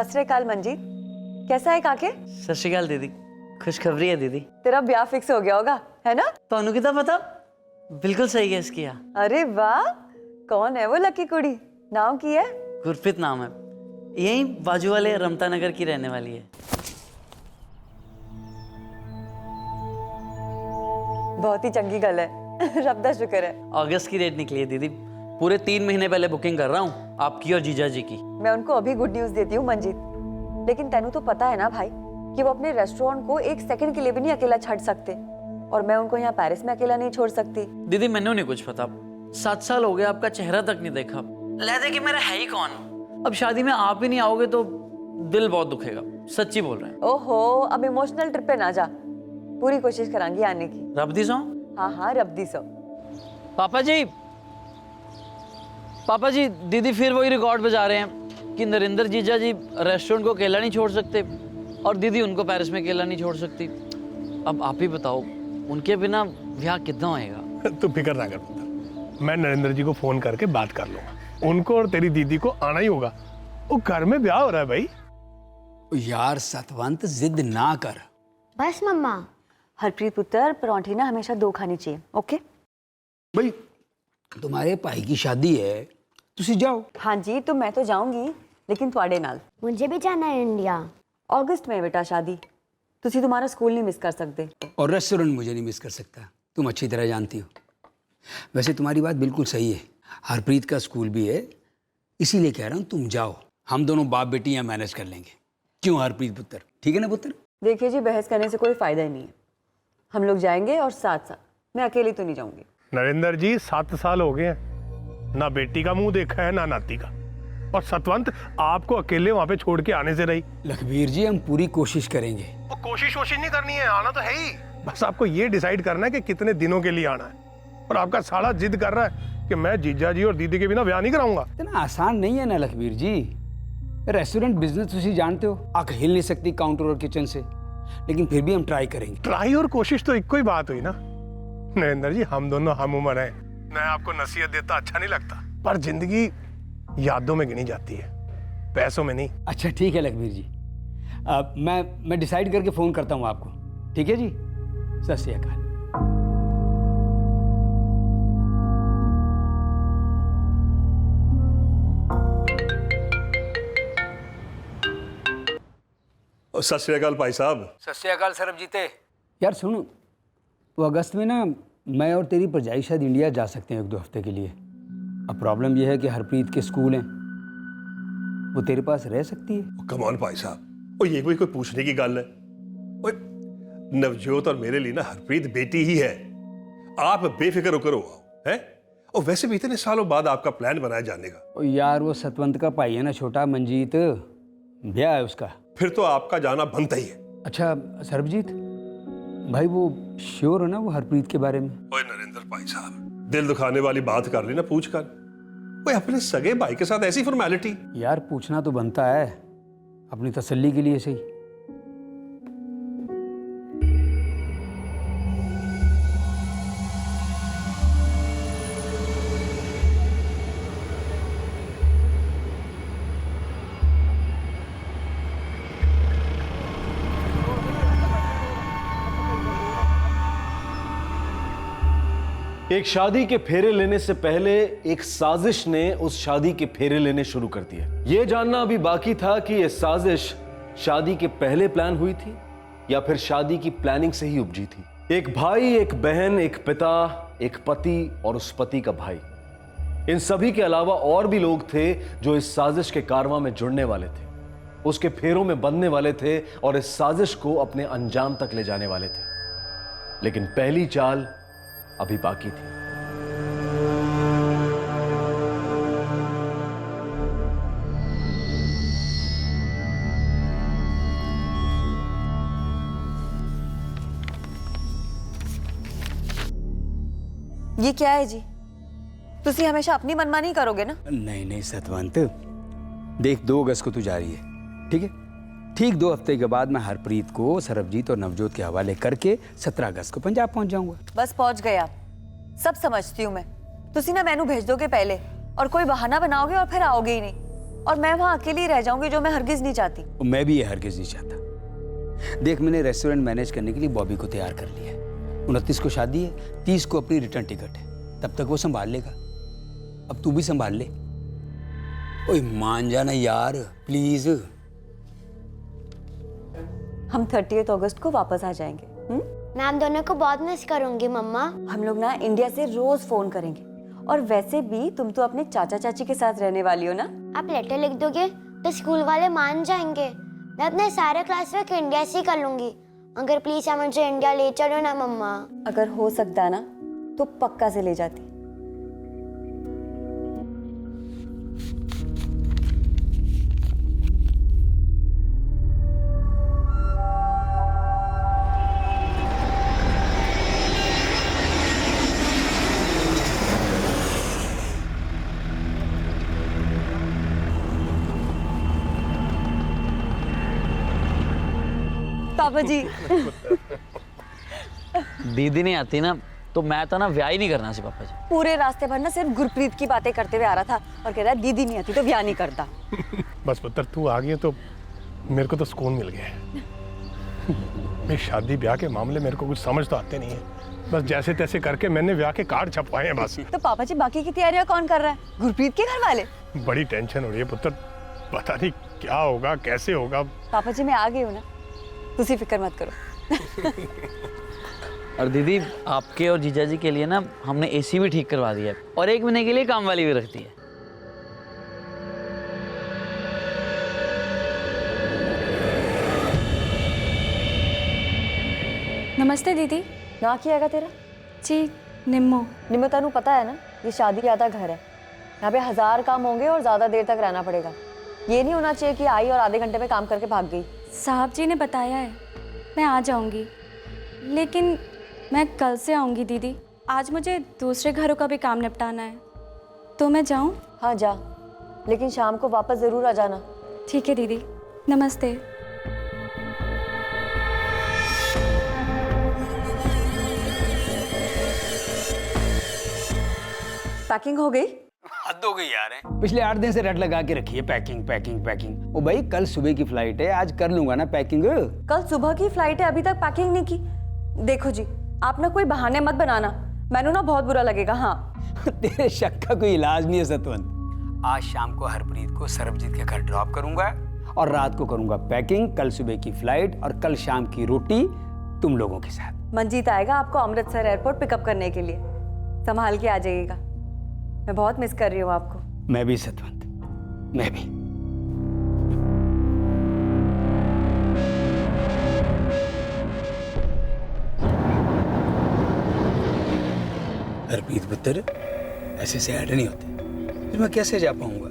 सत श्री अकाल मंजीत, कैसा है काके? सत श्री अकाल दीदी, खुशखबरी है दीदी। तेरा ब्याह फिक्स हो गया होगा, है ना? ਤੁਹਾਨੂੰ ਕਿਦਾਂ पता? बिल्कुल सही गेस किया। अरे वाह, कौन है वो लकी कुड़ी? नाम की है? गुरप्रीत नाम है, यहीं बाजू वाले रमता नगर की रहने वाली है। बहुत ही चंगी गल है। रब दा शुक्र है। अगस्त की डेट निकली है दीदी, पूरे 3 महीने पहले बुकिंग कर रहा हूँ आपकी और जीजा जी की। मैं उनको अभी गुड न्यूज देती हूँ मंजीत, लेकिन तेनू तो पता है ना भाई कि वो अपने रेस्टोरेंट को एक सेकंड के लिए भी नहीं अकेला छोड़ सकते, और मैं उनको यहाँ पेरिस में अकेला नहीं छोड़ सकती। दीदी मैंने नहीं कुछ पता, 7 साल हो गए आपका चेहरा तक नहीं देखा, लहदे कि मेरा है ही कौन। अब शादी में आप ही नहीं आओगे तो दिल बहुत दुखेगा, सच्ची बोल रहे हैं। ओहो, अब इमोशनल ट्रिप पे ना जा, पूरी कोशिश करांगी आने की। रब दी सौ। हाँ हाँ, रब दी सौ। पापा जी दीदी फिर वही रिकॉर्ड बजा रहे हैं कि नरेंद्र जीजा जी रेस्टोरेंट को अकेला नहीं छोड़ सकते और दीदी उनको पेरिस में अकेला नहीं छोड़ सकती। अब आप ही बताओ, उनके बिना ब्याह कितना होएगा? तू फिक्र ना कर पुत्र, मैं नरेंद्र जी को फोन करके बात कर लूंगा। उनको और तेरी दीदी को आना ही होगा, वो घर में ब्याह हो रहा है भाई। यार सतवंत जिद ना कर। बस मम्मा। हरप्रीत पुत्र, परांठी ना हमेशा 2 खानी चाहिए, ओके? भाई तुम्हारे भाई की शादी है, तुसी जाओ। हाँ जी, तो मैं तो जाऊंगी, लेकिन तुआड़े नाल। मुझे भी जाना है इंडिया। अगस्त में बेटा शादी, तुसी तुम्हारा स्कूल नहीं मिस कर सकते। और रेस्टोरेंट मुझे नहीं मिस कर सकता, तुम अच्छी तरह जानती हो। वैसे तुम्हारी बात बिल्कुल सही है, हरप्रीत का स्कूल भी है, इसीलिए कह रहा हूँ तुम जाओ, हम दोनों बाप बेटी यहाँ मैनेज कर लेंगे। क्यों हरप्रीत पुत्र, ठीक है ना पुत्र? देखिए जी, बहस करने से कोई फायदा ही नहीं है, हम लोग जाएंगे और साथ साथ, मैं अकेली तो नहीं जाऊंगी। नरेंद्र जी 7 साल हो गए हैं, ना बेटी का मुंह देखा है ना नाती का, और सतवंत आपको अकेले वहां पे छोड़ के आने से रही। लखबीर जी हम पूरी कोशिश करेंगे। वो कोशिश नहीं करनी है, आना तो है ही, बस आपको ये डिसाइड करना है कि कितने दिनों के लिए आना है। और आपका साला जिद कर रहा है कि मैं जीजा जी और दीदी के बिना ब्याह नहीं कराऊंगा। इतना आसान नहीं है ना लखबीर जी, रेस्टोरेंट बिजनेस तुसी जानते हो, आंख हिल नहीं सकती काउंटर और किचन से, लेकिन फिर भी हम ट्राई करेंगे। ट्राई और कोशिश तो एक ही बात हुई ना नरेंद्र जी, हम दोनों हम उम्र हैं। मैं आपको नसीहत देता अच्छा नहीं लगता, पर जिंदगी यादों में गिनी जाती है, पैसों में नहीं। अच्छा ठीक है लखबीर जी, मैं डिसाइड करके फ़ोन करता हूँ आपको, ठीक है जी? सत श्री अकाल। सत श्री अकाल भाई साहब। सत श्री अकाल सरबजीते। यार सुनो, वो अगस्त में ना मैं और तेरी भरजाई शायद इंडिया जा सकते हैं 1-2 हफ्ते के लिए। अब प्रॉब्लम यह है कि हरप्रीत के स्कूल हैं, वो तेरे पास रह सकती है? कम ऑन भाई साहब, और ये कोई पूछने की गल है? ओए, नवजोत और मेरे लिए ना हरप्रीत बेटी ही है, आप बेफिक्र होकर आओ हैं। और वैसे भी इतने सालों बाद आपका प्लान बनाया जाने का। और यार वो सतवंत का भाई है ना छोटा मंजीत, ब्याह है उसका, फिर तो आपका जाना बनता ही है। अच्छा सरबजीत भाई, वो श्योर हो ना वो हरप्रीत के बारे में? ओए नरेंद्र भाई साहब, दिल दुखाने वाली बात कर ली ना, पूछ कर। ओए अपने सगे भाई के साथ ऐसी फॉर्मेलिटी। यार पूछना तो बनता है, अपनी तसल्ली के लिए सही। एक शादी के फेरे लेने से पहले एक साजिश ने उस शादी के फेरे लेने शुरू कर दिए। यह जानना अभी बाकी था कि यह साजिश शादी के पहले प्लान हुई थी या फिर शादी की प्लानिंग से ही उपजी थी। एक भाई, एक बहन, एक पिता, एक पति और उस पति का भाई, इन सभी के अलावा और भी लोग थे जो इस साजिश के कारवां में जुड़ने वाले थे, उसके फेरों में बंधने वाले थे और इस साजिश को अपने अंजाम तक ले जाने वाले थे। लेकिन पहली चाल अभी बाकी थी। ये क्या है जी? तुसी हमेशा अपनी मनमानी करोगे ना? नहीं नहीं सतवंत, देख 2 अगस्त को तू जा रही है, ठीक है? ठीक 2 हफ्ते के बाद मैं हरप्रीत को सरबजीत और नवजोत के हवाले करके 17 अगस्त को पंजाब पहुंच जाऊंगा। बस पहुंच गए आप, सब समझती हूँ मैं। तुसी ना मैनू भेज दोगे पहले और कोई बहाना बनाओगे और फिर आओगे ही नहीं। और मैं वहाँ अकेली रह जाऊंगी, जो मैं हरगिज नहीं चाहती। और मैं भी ये हरगिज नहीं चाहता। देख, मैंने रेस्टोरेंट मैनेज करने के लिए बॉबी को तैयार कर लिया है। 29 को शादी है, 30 को अपनी रिटर्न टिकट है, तब तक वो संभाल लेगा। अब तू भी संभाल ले। ओए मान जाना यार, प्लीज। हम 30 अगस्त को वापस आ जाएंगे। मैं हम दोनों को बहुत मिस करूंगी मम्मा। हम लोग ना इंडिया से रोज फोन करेंगे। और वैसे भी तुम तो अपने चाचा चाची के साथ रहने वाली हो ना। आप लेटर लिख दोगे तो स्कूल वाले मान जाएंगे। मैं अपने सारे क्लास वर्क इंडिया से ही कर लूंगी। अगर प्लीज आप मुझे इंडिया ले चलो ना मम्मा। अगर हो सकता ना तो पक्का से ले जाती। पापा जी दीदी नहीं आती ना तो मैं तो ना ब्याह ही नहीं करना सी पापा जी। पूरे रास्ते भर ना सिर्फ गुरप्रीत की बातें करते हुए आ रहा था और कह रहा है दीदी नहीं आती तो ब्याह नहीं करता। बस पुत्र तू आ गई है तो मेरे को तो सुकून मिल गया है। मैं शादी ब्याह के मामले मेरे को कुछ समझ तो आते नहीं है। बस जैसे तैसे करके मैंने ब्याह के कार्ड छपवाए हैं बस। तो पापा जी बाकी की तैयारियां कौन कर रहा है? गुरप्रीत के घर वाले। बड़ी टेंशन हो रही है पुत्र, पता नहीं क्या होगा कैसे होगा। पापा जी मैं आ गई हूँ ना, तुसी फिक्र मत करो। और दीदी आपके और जीजा जी के लिए ना हमने एसी भी ठीक करवा दिया है और 1 महीने के लिए काम वाली भी रख दी है। नमस्ते दीदी। ना क्या आएगा तेरा? जी निम्मो। निमिता नु पता है ना ये शादी यादा घर है, यहाँ पे 1000 काम होंगे और ज्यादा देर तक रहना पड़ेगा। ये नहीं होना चाहिए कि आई और आधे घंटे में काम करके भाग गई। साहब जी ने बताया है मैं आ जाऊंगी, लेकिन मैं कल से आऊंगी दीदी। आज मुझे दूसरे घरों का भी काम निपटाना है, तो मैं जाऊं? हाँ जा, लेकिन शाम को वापस जरूर आ जाना। ठीक है दीदी, नमस्ते। पैकिंग हो गई? हद हो गई यार। पिछले 8 दिन से रट लगा के रखी है पैकिंग पैकिंग पैकिंग। ओ भाई कल सुबह की फ्लाइट है, आज कर लूंगा ना पैकिंग। कल सुबह की फ्लाइट है, अभी तक पैकिंग नहीं की। देखो जी आप ना कोई बहाने मत बनाना, मैनू ना बहुत बुरा लगेगा। हाँ तेरे शक का कोई इलाज नहीं है सतवंत। आज शाम को हरप्रीत को सरबजीत के घर ड्रॉप करूंगा और रात को करूंगा पैकिंग। कल सुबह की फ्लाइट और कल शाम की रोटी तुम लोगों के साथ। मंजीत आएगा आपको अमृतसर एयरपोर्ट पिकअप करने के लिए, संभाल के आ जाइएगा। मैं बहुत मिस कर रही हूँ आपको। मैं भी सतवंत, मैं भी। हरप्रीत पुत्र ऐसे सैड नहीं होते, फिर मैं कैसे जा पाऊंगा?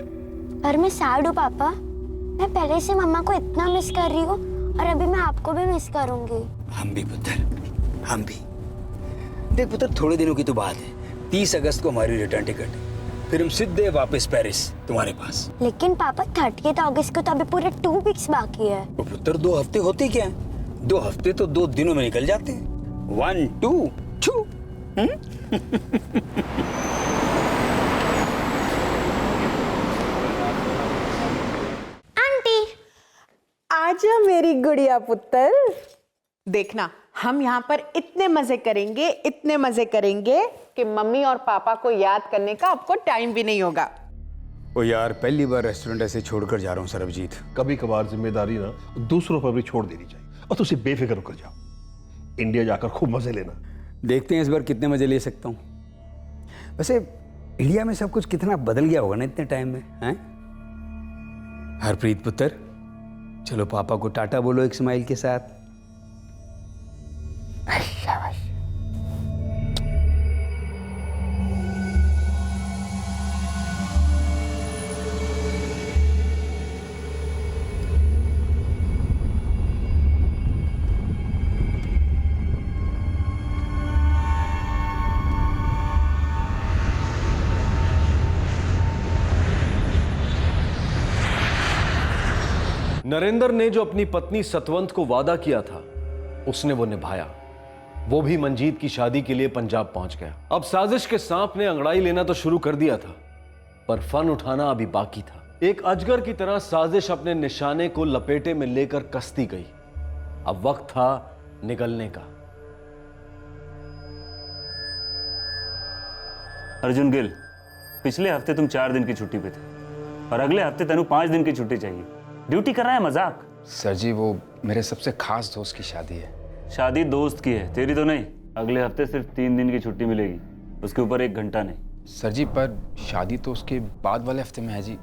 पर मैं सैड हूँ पापा। मैं पहले से मम्मा को इतना मिस कर रही हूँ और अभी मैं आपको भी मिस करूंगी। हम भी पुत्र, हम भी। देख पुत्र, थोड़े दिनों की तो बात है। 30 अगस्त को हमारी रिटर्न टिकट है, फिर हम सीधे वापस पेरिस तुम्हारे पास। लेकिन पापा 30 अगस्त को तो अभी पूरे 2 वीक्स बाकी है। तो पुत्र 2 हफ्ते होते क्या हैं? 2 हफ्ते तो 2 दिनों में निकल जाते हैं। 1 2 2। आंटी आजा मेरी गुड़िया पुत्र। देखना हम यहाँ पर इतने मजे करेंगे कि मम्मी और पापा को याद करने का आपको टाइम भी नहीं होगा। ओ यार, पहली बार रेस्टोरेंट ऐसे छोड़कर जा रहा हूँ सरबजीत। कभी कभार जिम्मेदारी ना दूसरों पर भी छोड़ देनी चाहिए और तुझे बेफिक्र होकर जाओ। इंडिया जाकर खूब मजे लेना। देखते हैं इस बार कितने मजे ले सकता हूँ। वैसे इंडिया में सब कुछ कितना बदल गया होगा ना इतने टाइम में, हैं? हरप्रीत पुत्र, चलो पापा को टाटा बोलो एक स्माइल के साथ। शाबाश। नरेंद्र ने जो अपनी पत्नी सतवंत को वादा किया था उसने वो निभाया। वो भी मंजीत की शादी के लिए पंजाब पहुंच गया। अब साजिश के सांप ने अंगड़ाई लेना तो शुरू कर दिया था, पर फन उठाना अभी बाकी था। एक अजगर की तरह साजिश अपने निशाने को लपेटे में लेकर कसती गई। अब वक्त था निकलने का। अर्जुन गिल, पिछले हफ्ते तुम 4 दिन की छुट्टी पे थे और अगले हफ्ते तेनू 5 दिन की छुट्टी चाहिए। ड्यूटी कर रहा है मजाक? सर जी वो मेरे सबसे खास दोस्त की शादी है। शादी दोस्त की है, तेरी तो नहीं। अगले हफ्ते सिर्फ 3 दिन की छुट्टी मिलेगी, उसके ऊपर 1 घंटा नहीं। सर जी पर शादी तो उसके बाद वाले हफ्ते में है जी,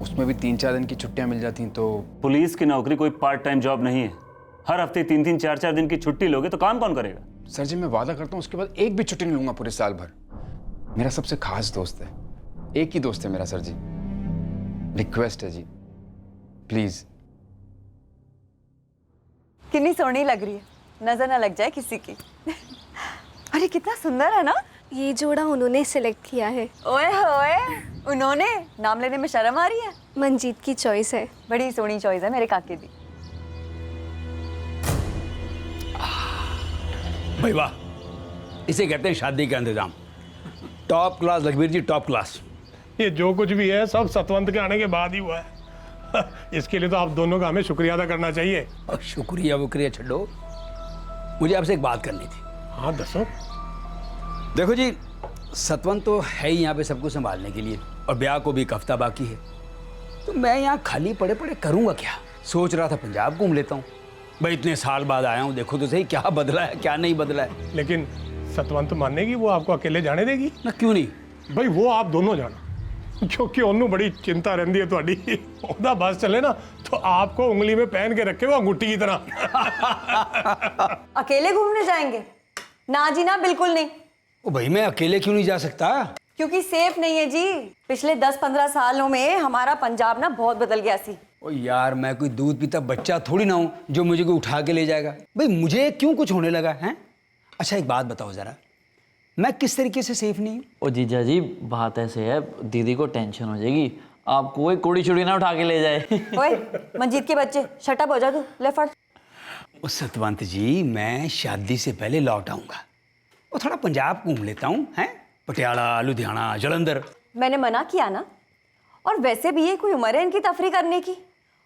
उसमें भी 3-4 दिन की छुट्टियां मिल जाती तो। पुलिस की नौकरी कोई पार्ट टाइम जॉब नहीं है। हर हफ्ते 3-3, 4-4 दिन की छुट्टी लोगे तो काम कौन करेगा? सर जी मैं वादा करता हूँ उसके बाद एक भी छुट्टी नहीं लूंगा पूरे साल भर। मेरा सबसे खास दोस्त है, एक ही दोस्त है मेरा सर जी। रिक्वेस्ट है जी, प्लीज। कितनी सोहनी लग रही है, नजर ना लग जाए किसी की। अरे कितना सुंदर है ना। ये जोड़ा उन्होंने सिलेक्ट किया है। ओए होए, उन्होंने? नाम लेने में शर्म आ रही है? मंजीत की चॉइस है। बड़ी सोहनी चॉइस है मेरे काके दी। भाई वाह, इसे कहते हैं शादी का इंतजाम। टॉप क्लास लखबीर जी, टॉप क्लास। ये जो कुछ भी है सब सतवंत के आने के बाद ही हुआ है। इसके लिए तो आप दोनों का हमें शुक्रिया अदा करना चाहिए। और शुक्रिया वुक्रिया छोड़ो, मुझे आपसे एक बात करनी थी। हाँ दसो। देखो जी, सतवंत तो है ही यहाँ पे सबको संभालने के लिए और ब्याह को भी एक हफ्ता बाकी है, तो मैं यहाँ खाली पड़े पड़े करूँगा क्या? सोच रहा था पंजाब घूम लेता हूँ। भाई इतने साल बाद आया हूँ, देखो तो सही क्या बदला है क्या नहीं बदला है। लेकिन सतवंत मानेगी वो आपको अकेले जाने देगी? ना क्यों नहीं भाई, वो आप दोनों जाना, क्योंकि उन्होंने बड़ी चिंता रहती है थोड़ी। ओदा बस चले ना तो आपको उंगली में पहन के रखे वो अंगूठी की तरह। अकेले घूमने जाएंगे? ना जी ना, बिल्कुल नहीं। ओ भाई मैं अकेले क्यों नहीं जा सकता? क्योंकि सेफ नहीं है जी। पिछले 10-15 सालों में हमारा पंजाब ना बहुत बदल गया सी। ओ यार, मैं कोई दूध पीता बच्चा थोड़ी ना हूँ जो मुझे कोई उठा के ले जाएगा। भाई मुझे क्यों कुछ होने लगा है? अच्छा एक बात बताओ जरा, मैं किस तरीके से सेफ नहीं हूँ? ओ जीजा जी, बात ऐसे है, दीदी को टेंशन हो जाएगी, आपको कोई कोड़ी चुड़ी ना उठा के ले जाए। ओए मंजीत के बच्चे, शट अप हो जा तू, ले फट। ओ सतवंत जी, मैं शादी से पहले लौट आऊंगा और थोड़ा पंजाब घूम लेता हूँ, हैं? पटियाला, लुधियाना, जलंधर। मैंने मना किया ना। और वैसे भी ये कोई उम्र है इनकी तफरी करने की।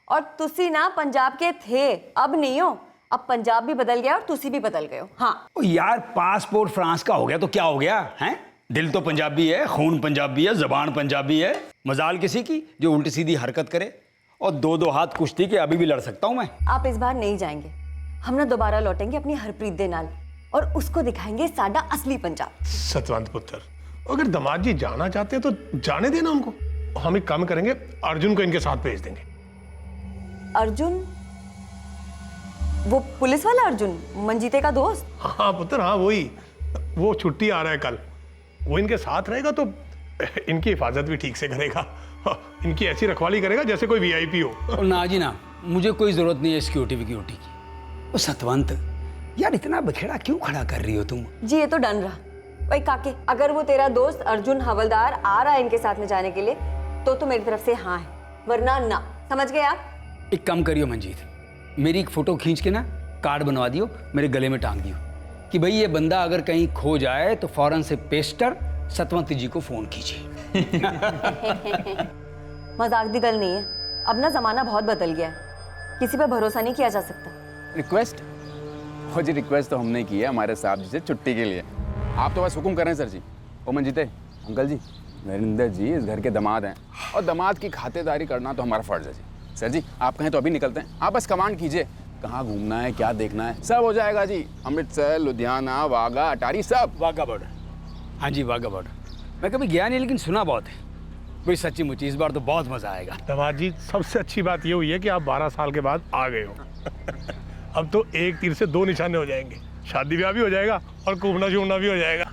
और तुसी ना पंजाब के थे, अब नहीं हो। अब पंजाब भी बदल गया और तुसी भी बदल गए हो। हाँ ओ यार, पासपोर्ट फ्रांस का हो गया तो क्या हो गया है? दिल तो पंजाबी है, खून पंजाबी है, जबान पंजाबी है। मजाल किसी की जो उल्टी सीधी हरकत करे। और 2-2 हाथ कुश्ती के अभी भी लड़ सकता हूँ मैं। आप इस बार नहीं जाएंगे। हम ना दोबारा लौटेंगे अपनी हरप्रीत दे नाल और उसको दिखाएंगे साडा असली पंजाब। सतवंत पुत्र, अगर दामाद जी जाना चाहते हैं तो जाने देना उनको। हम एक काम करेंगे, अर्जुन को इनके साथ भेज देंगे। अर्जुन? वो पुलिस वाला अर्जुन, मंजीते का दोस्त? हाँ पुत्र, हाँ वही। वो छुट्टी आ रहा है कल, वो इनके साथ रहेगा तो इनकी हिफाजत भी ठीक से करेगा। इनकी ऐसी रखवाली करेगा जैसे कोई वीआईपी हो। ना जी ना, मुझे कोई जरूरत नहीं है सिक्योरिटी विक्योरिटी की। ओ सतवंत यार, इतना बखेड़ा क्यों खड़ा कर रही हो तुम? जी ये तो डन रहा। भाई काके, अगर वो तेरा दोस्त अर्जुन हवलदार आ रहा है इनके साथ में जाने के लिए तो मेरी तरफ से हाँ है, वरना ना। समझ गए आप? एक काम करियो मंजीत, मेरी एक फोटो खींच के ना कार्ड बनवा दियो, मेरे गले में टांग दियो कि भाई ये बंदा अगर कहीं खो जाए तो फौरन से पेस्टर सतवंत जी को फोन कीजिए। मजाक दी गल नहीं है। अब ना जमाना बहुत बदल गया है, किसी पे भरोसा नहीं किया जा सकता। रिक्वेस्ट? हो जी, रिक्वेस्ट तो हमने की है हमारे साहब जी से छुट्टी के लिए। आप तो बस हुक्म करें सर जी। ओ मंजीते अंकल जी, नरेंद्र जी इस घर के दामाद हैं और दामाद की खातिरदारी करना तो हमारा फर्ज है जी। सर जी आप कहें तो अभी निकलते हैं, आप बस कमांड कीजिए, कहाँ घूमना है, क्या देखना है, सब हो जाएगा जी। अमृतसर, लुधियाना, वाघा, अटारी, सब। वाघा बॉर्डर? हाँ जी वाघा बॉर्डर। मैं कभी गया नहीं लेकिन सुना बहुत है। भाई सच्ची मुच्ची इस बार तो बहुत मजा आएगा। दामाद जी, सबसे अच्छी बात ये हुई है कि आप 12 साल के बाद आ गए हो। अब तो एक तीर से 2 निशाने हो जाएंगे, शादी ब्याह भी हो जाएगा और घूमना शूमना भी हो जाएगा।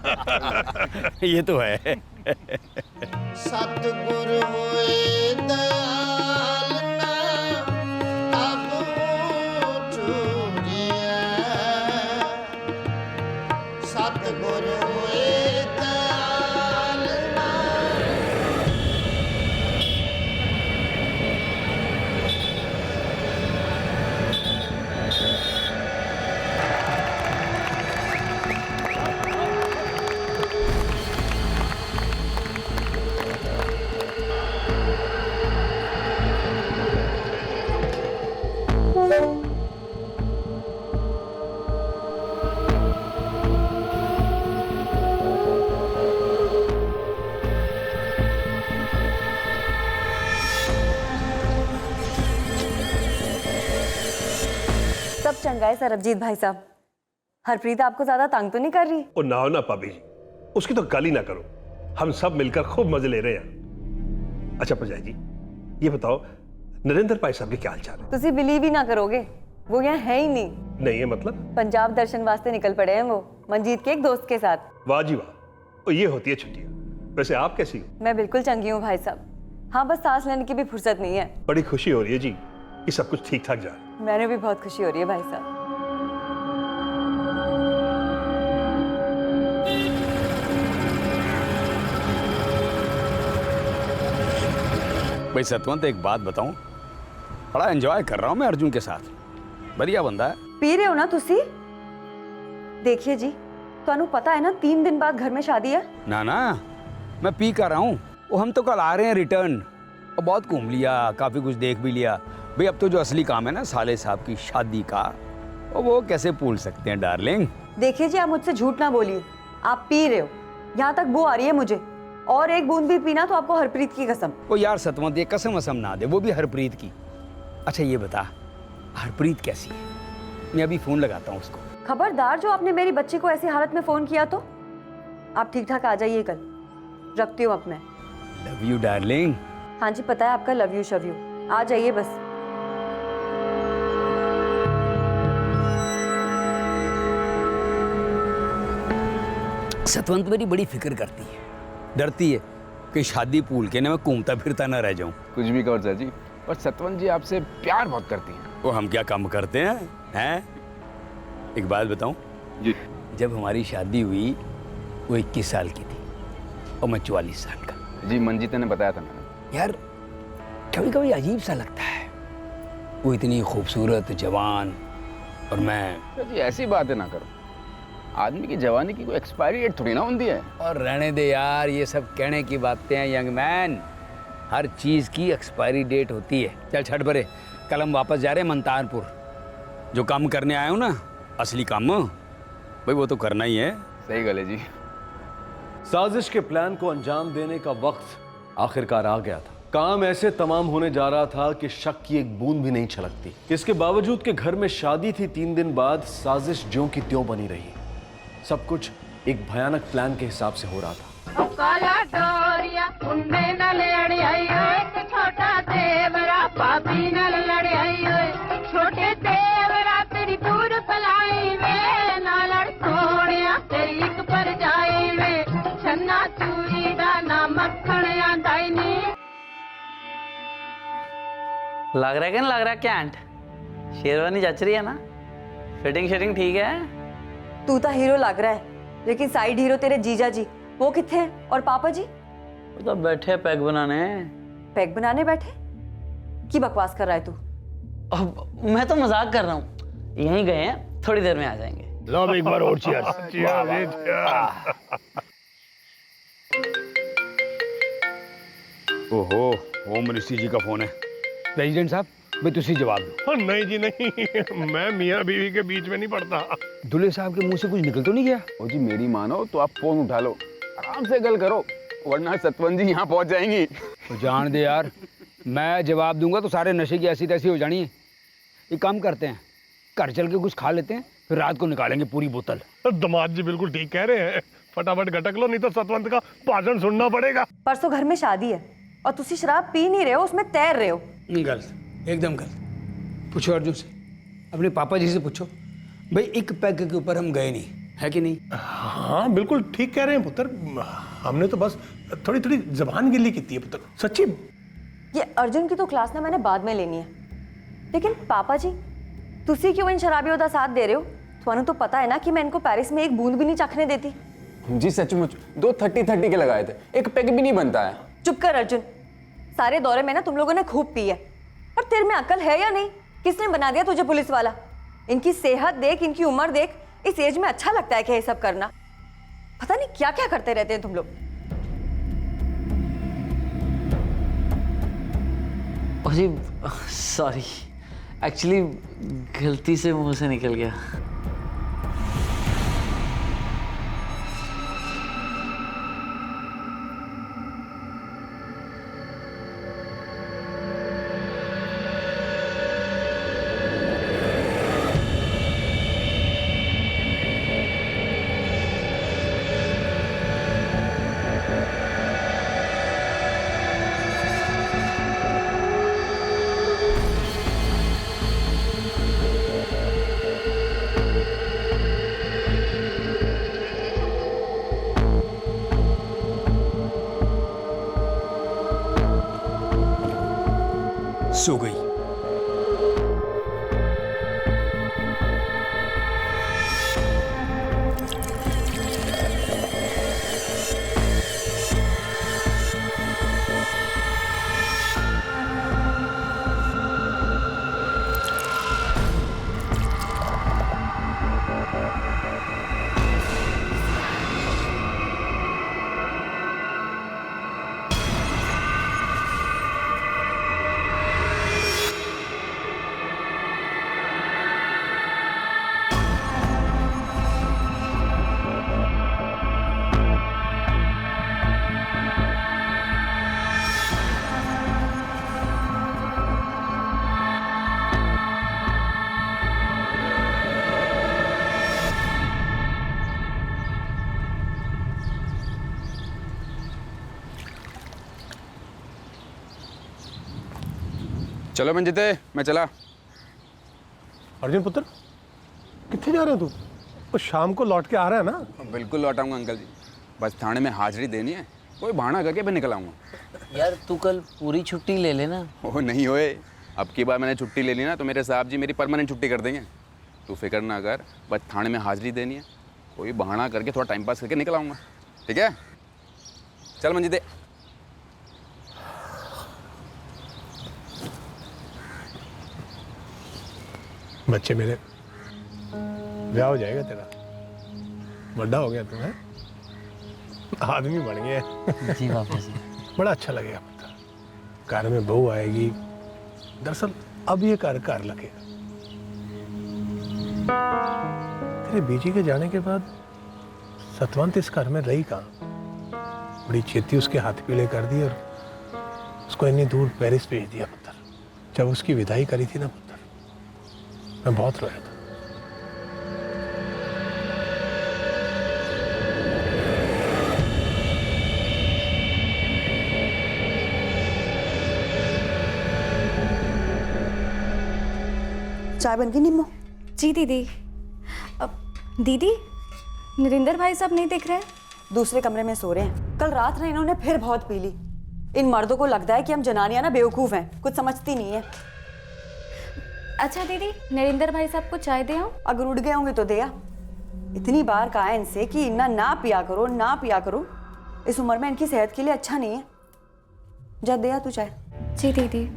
ये तो है। सतगुर होए दयाल ना अब चूड़िया, सतगुर होए दयाल ना। है सरबजीत भाई साहब? हरप्रीत आपको ज्यादा तंग तो नहीं कर रही? ओ ना हो ना भाभी जी, उसकी तो गाली ना करो, हम सब मिलकर खूब मजे ले रहे हैं। अच्छा परजाई जी, ये बताओ नरेंद्र भाई साहब के क्या हाल चाल है? तुसी बिलीव ही ना करोगे, वो यहाँ है ही नहीं। नहीं है मतलब? पंजाब दर्शन वास्ते निकल पड़े हैं वो, मंजीत के एक दोस्त के साथ। वाह जी वाह, और ये होती है छुट्टियां। वैसे आप कैसी हो? मैं बिल्कुल चंगी हूँ भाई साहब। हाँ, बस सांस लेने की भी फुर्सत नहीं है। बड़ी खुशी हो रही है जी कि सब कुछ ठीक ठाक जा रहा है। मैंने भी बहुत खुशी हो रही है भाई साहब। भाई सतवंत एक बात बताऊं, बड़ा एंजॉय कर रहा हूं मैं अर्जुन के साथ, बढ़िया बंदा है। पी रहे हो ना तुसी? देखिए जी, ਤੁਹਾਨੂੰ पता है ना 3 दिन बाद घर में शादी है। ना ना, मैं पी कर रहा हूँ। वो हम तो कल आ रहे हैं रिटर्न, और बहुत घूम लिया, काफ़ी कुछ देख भी लिया। भाई अब तो जो असली काम है ना साले साहब की शादी का, और वो कैसे भूल सकते हैं डार्लिंग। देखिए जी, आप मुझसे झूठ ना बोलिए, आप पी रहे हो। यहाँ तक बू आ रही है मुझे, और एक बूंद भी पीना तो आपको हरप्रीत की कसम। वो यार सतवंत, ये कसम असम ना दे, वो भी हरप्रीत की। अच्छा ये बता, हरप्रीत कैसी है? मैं अभी फ़ोन लगाता हूँ उसको। खबरदार, जो आपने मेरी बच्ची को ऐसी हालत में फोन किया तो। आप ठीक ठाक आ जाइए कल, रखती हूँ अब मैं। Love you darling. हाँ जी, पता है आपका लव यू शव यू। आ जाइए बस। सतवंत मेरी बड़ी फिक्र करती है, डरती है कि शादी भूल के ना मैं घूमता फिरता ना रह जाऊं। कुछ भी कहो चाची, और सतवंत जी आपसे प्यार बहुत करती हैं। वो हम क्या कम करते हैं? एक बात बताऊं जी, जब हमारी शादी हुई वो 21 साल की थी और मैं 44 साल का। जी मंजीत ने बताया था मैंने। यार कभी कभी अजीब सा लगता है, वो इतनी खूबसूरत जवान और मैं। जी ऐसी बातें ना करो, आदमी की जवानी की कोई एक्सपायरी डेट थोड़ी ना होती है। और रहने दे यार, ये सब कहने की बातें हैं यंग मैन, हर चीज़ की एक्सपायरी डेट होती है। चल छठ भरे, कल हम वापस जा रहे हैं मंतारपुर। जो काम करने आए हो ना, असली काम भाई वो तो करना ही है। सही गले जी। साजिश के प्लान को अंजाम देने का वक्त आखिरकार आ गया था। काम ऐसे तमाम होने जा रहा था कि शक की एक बूंद भी नहीं छलकती। इसके बावजूद कि घर में शादी थी, 3 दिन बाद साजिश ज्यों की त्यों बनी रही। सब कुछ एक भयानक प्लान के हिसाब से हो रहा था। काला डोरिया कुंडे न लड़ आई एक छोटा देवरा पापी न लड़ आई छोटे देवरा तेरी दूर पलाई वे ना लड़ सोनिया तेरी एक पर जाई वे छन्ना चूरी दा ना मक्खन आंदाई नी। लग रहा है कि नहीं लग रहा? कैंट शेरवानी जच रही है ना? फिटिंग शेटिंग ठीक है? तू तो हीरो लग रहा है, लेकिन साइड हीरो तेरे जीजा जी वो कितने हैं? और पापा जी? वो तो बैठे पैक बनाने। पैक बनाने बैठे? की बकवास कर रहा है तू? अब मैं तो मजाक कर रहा हूँ, यहीं गए हैं, थोड़ी देर में आ जाएंगे। लो एक बार और cheers। ओहो, होम मिनिस्ट्री जी का फोन है। प्रेसिडेंट साहब, भाई तुसी जवाब दो। नहीं जी नहीं, मैं मियाँ बीवी के बीच में नहीं पड़ता। दूल्हे साहब के मुंह से कुछ निकल तो नहीं गया? ओ जी मेरी मानो तो आप फोन उठा लो, आराम से गल करो, वरना सतवंत जी यहाँ पहुँच जाएंगी। तो जान दे यार, मैं जवाब दूंगा तो सारे नशे की ऐसी तैसी हो जानी है। एक काम करते हैं, घर चल के कुछ खा लेते हैं, फिर रात को निकालेंगे पूरी बोतल। दामाद जी बिल्कुल ठीक कह रहे हैं, फटाफट गटक लो, नहीं तो सतवंत का भाषण सुनना पड़ेगा। परसों घर में शादी है और तुसी शराब पी नहीं रहे हो, उसमें तैर रहे हो। गलत, एकदम गलत। पूछो अर्जुन से, अपने पापा जी से पूछो, भाई एक पैग के ऊपर हम गए नहीं, है कि नहीं? हाँ बिल्कुल ठीक कह रहे हैं पुत्र, हमने तो बस थोड़ी थोड़ी जबान गिल्ली की थी पुत्र, सच्ची। ये अर्जुन की तो क्लास ना मैंने बाद में लेनी है, लेकिन पापा जी तुसी क्यों इन शराबियों का साथ दे रहे हो? ਤੁਹਾਨੂੰ तो पता है ना कि मैं इनको पेरिस में एक बूंद भी नहीं चखने देती। जी सचमुच 2 30-30 के लगाए थे, एक पैक भी नहीं बनता है। चुप कर अर्जुन, सारे दौरे में ना तुम लोगों ने खूब पी है, और तेरे में अकल है या नहीं? किसने बना दिया तुझे पुलिस वाला? इनकी सेहत देख, इनकी उम्र देख, इस एज में अच्छा लगता है क्या ये सब करना? पता नहीं क्या क्या करते रहते हैं तुम लोग। अरे सॉरी, एक्चुअली गलती से मुंह से निकल गया। सो गई। चलो मंजिते, मैं चला। अर्जुन पुत्र, कितने जा रहे हो तू? वो शाम को लौट के आ रहा है ना? बिल्कुल लौट आऊंगा अंकल जी, बस थाने में हाजिरी देनी है, कोई बहाना करके फिर निकल आऊंगा। यार तू कल पूरी छुट्टी ले लेना। ओह नहीं होए, अब की बार मैंने छुट्टी ले ली ना तो मेरे साहब जी मेरी परमानेंट छुट्टी कर देंगे। तू फिक्र ना कर, बस थाने में हाजिरी देनी है, कोई बहाना करके थोड़ा टाइम पास करके निकल आऊंगा, ठीक है? चल मंजिते। बच्चे मेरे, ब्याह हो जाएगा तेरा, बड़ा हो गया तू, है आदमी बन गया। जी पापा जी। बड़ा अच्छा लगेगा पुत्र, घर में बहू आएगी। दरअसल अब ये घर लगेगा। तेरे बीजी के जाने के बाद सतवंत इस घर में रही कहाँ? बड़ी छेती उसके हाथ पीले कर दी और उसको इतनी दूर पेरिस भेज दिया पुत्र। जब उसकी विदाई करी थी ना पुत्र, मैं बहुत रोया था। चाय बन गई निम्मो? जी दीदी। अब दीदी, नरेंद्र भाई साहब नहीं दिख रहे? दूसरे कमरे में सो रहे हैं। कल रात ना इन्होंने फिर बहुत पी ली। इन मर्दों को लगता है कि हम जनानियां ना बेवकूफ हैं, कुछ समझती नहीं है। अच्छा दीदी, नरेंद्र भाई साहब को चाय दे आऊं? अगर उठ गए होंगे तो दिया। इतनी बार कहा है इनसे कि इन्ना ना पिया करो, ना पिया करो। इस उम्र में इनकी सेहत के लिए अच्छा नहीं है। जा दिया तू चाय। जी दीदी।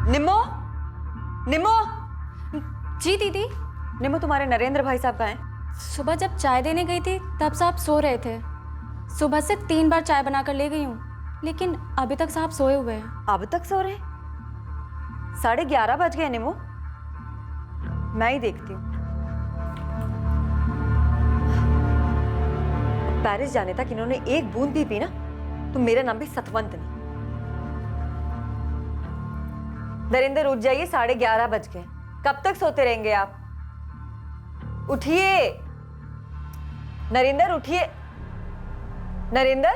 निम्मो, निम्मो। जी दीदी। निम्मो, तुम्हारे नरेंद्र भाई साहब कहाँ हैं? सुबह जब चाय देने गई थी तब साहब सो रहे थे। सुबह से 3 बार चाय बनाकर ले गई हूँ, लेकिन अभी तक साहब सोए हुए हैं। अब तक सो रहे हैं? 11:30 बज गए निम्मो। मैं ही देखती हूँ। पेरिस जाने तक इन्होंने एक बूंद भी पी ना तो मेरा नाम भी सतवंत नहीं। नरेंद्र उठ जाइए, 11:30 बज गए। कब तक सोते रहेंगे आप? उठिए नरेंद्र, उठिए नरेंद्र,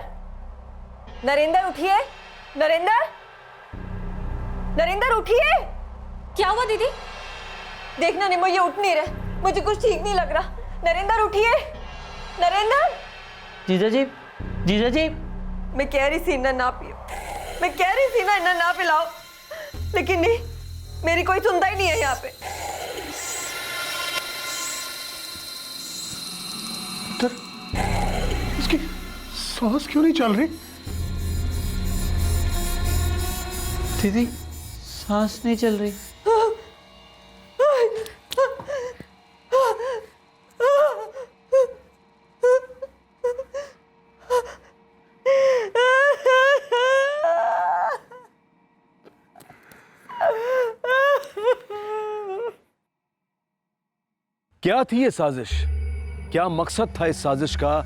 नरेंद्र उठिए, नरेंद्र, नरेंद्र उठिए। क्या हुआ दीदी? देखना निम्मो, ये उठ नहीं रहे, मुझे कुछ ठीक नहीं लग रहा। नरेंद्र उठिए, नरेंद्र। जीजा जी, जीजा जी। मैं कह रही थी इन्ना ना पियो, मैं कह रही थी ना इन्ना ना पिलाओ, लेकिन नहीं, मेरी कोई सुनता ही नहीं है यहाँ पे। इसकी सांस क्यों नहीं चल रही? दीदी, सांस नहीं चल रही। क्या थी ये साजिश? क्या मकसद था इस साजिश का?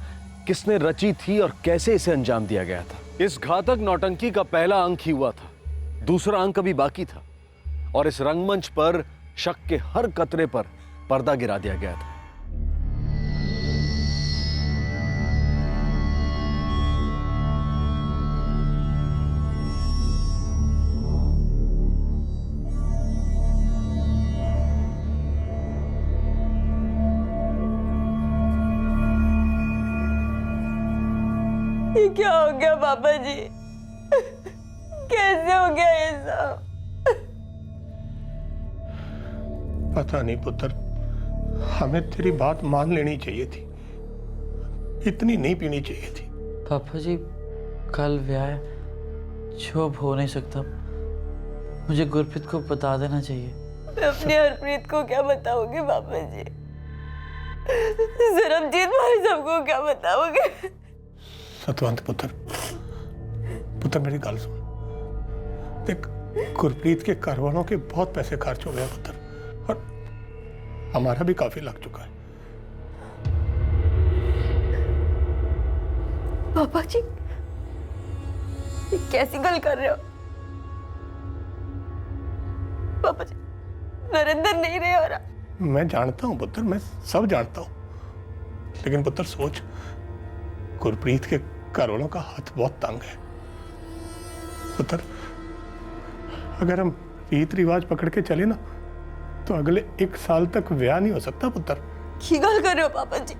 किसने रची थी और कैसे इसे अंजाम दिया गया था? इस घातक नौटंकी का पहला अंक ही हुआ था, दूसरा अंक अभी बाकी था। और इस रंगमंच पर शक के हर कतरे पर पर्दा गिरा दिया गया था। ये क्या हो गया पापा जी? कैसे हो गया ये सब? पता नहीं पुत्र, हमें तेरी बात मान लेनी चाहिए थी, इतनी नहीं पीनी चाहिए थी। पापा जी, कल ब्याह जो अब हो नहीं सकता, मुझे गुरप्रीत को बता देना चाहिए। मैं अपनी हरप्रीत को क्या बताओगे पापा जी? सरबजीत भाई सबको क्या बताओगे? सतवंत पुत्र, पुत्र मेरी गल सुन। देख, गुरप्रीत के घरवालों के बहुत पैसे खर्च हो गए पुत्र, और हमारा भी काफी लग चुका है। पापा जी, ये कैसी गल कर रहे हो? पापा जी, नरेंद्र नहीं रहे हो रहा। मैं जानता हूं पुत्र, मैं सब जानता हूं, लेकिन पुत्र सोच, गुरप्रीत के घरवालों का हाथ बहुत तंग है पुत्र। अगर हम रीत रिवाज पकड़ के चले ना, तो अगले 1 साल तक ब्याह नहीं हो सकता पुत्र। की गल कर रहे हो पापा जी?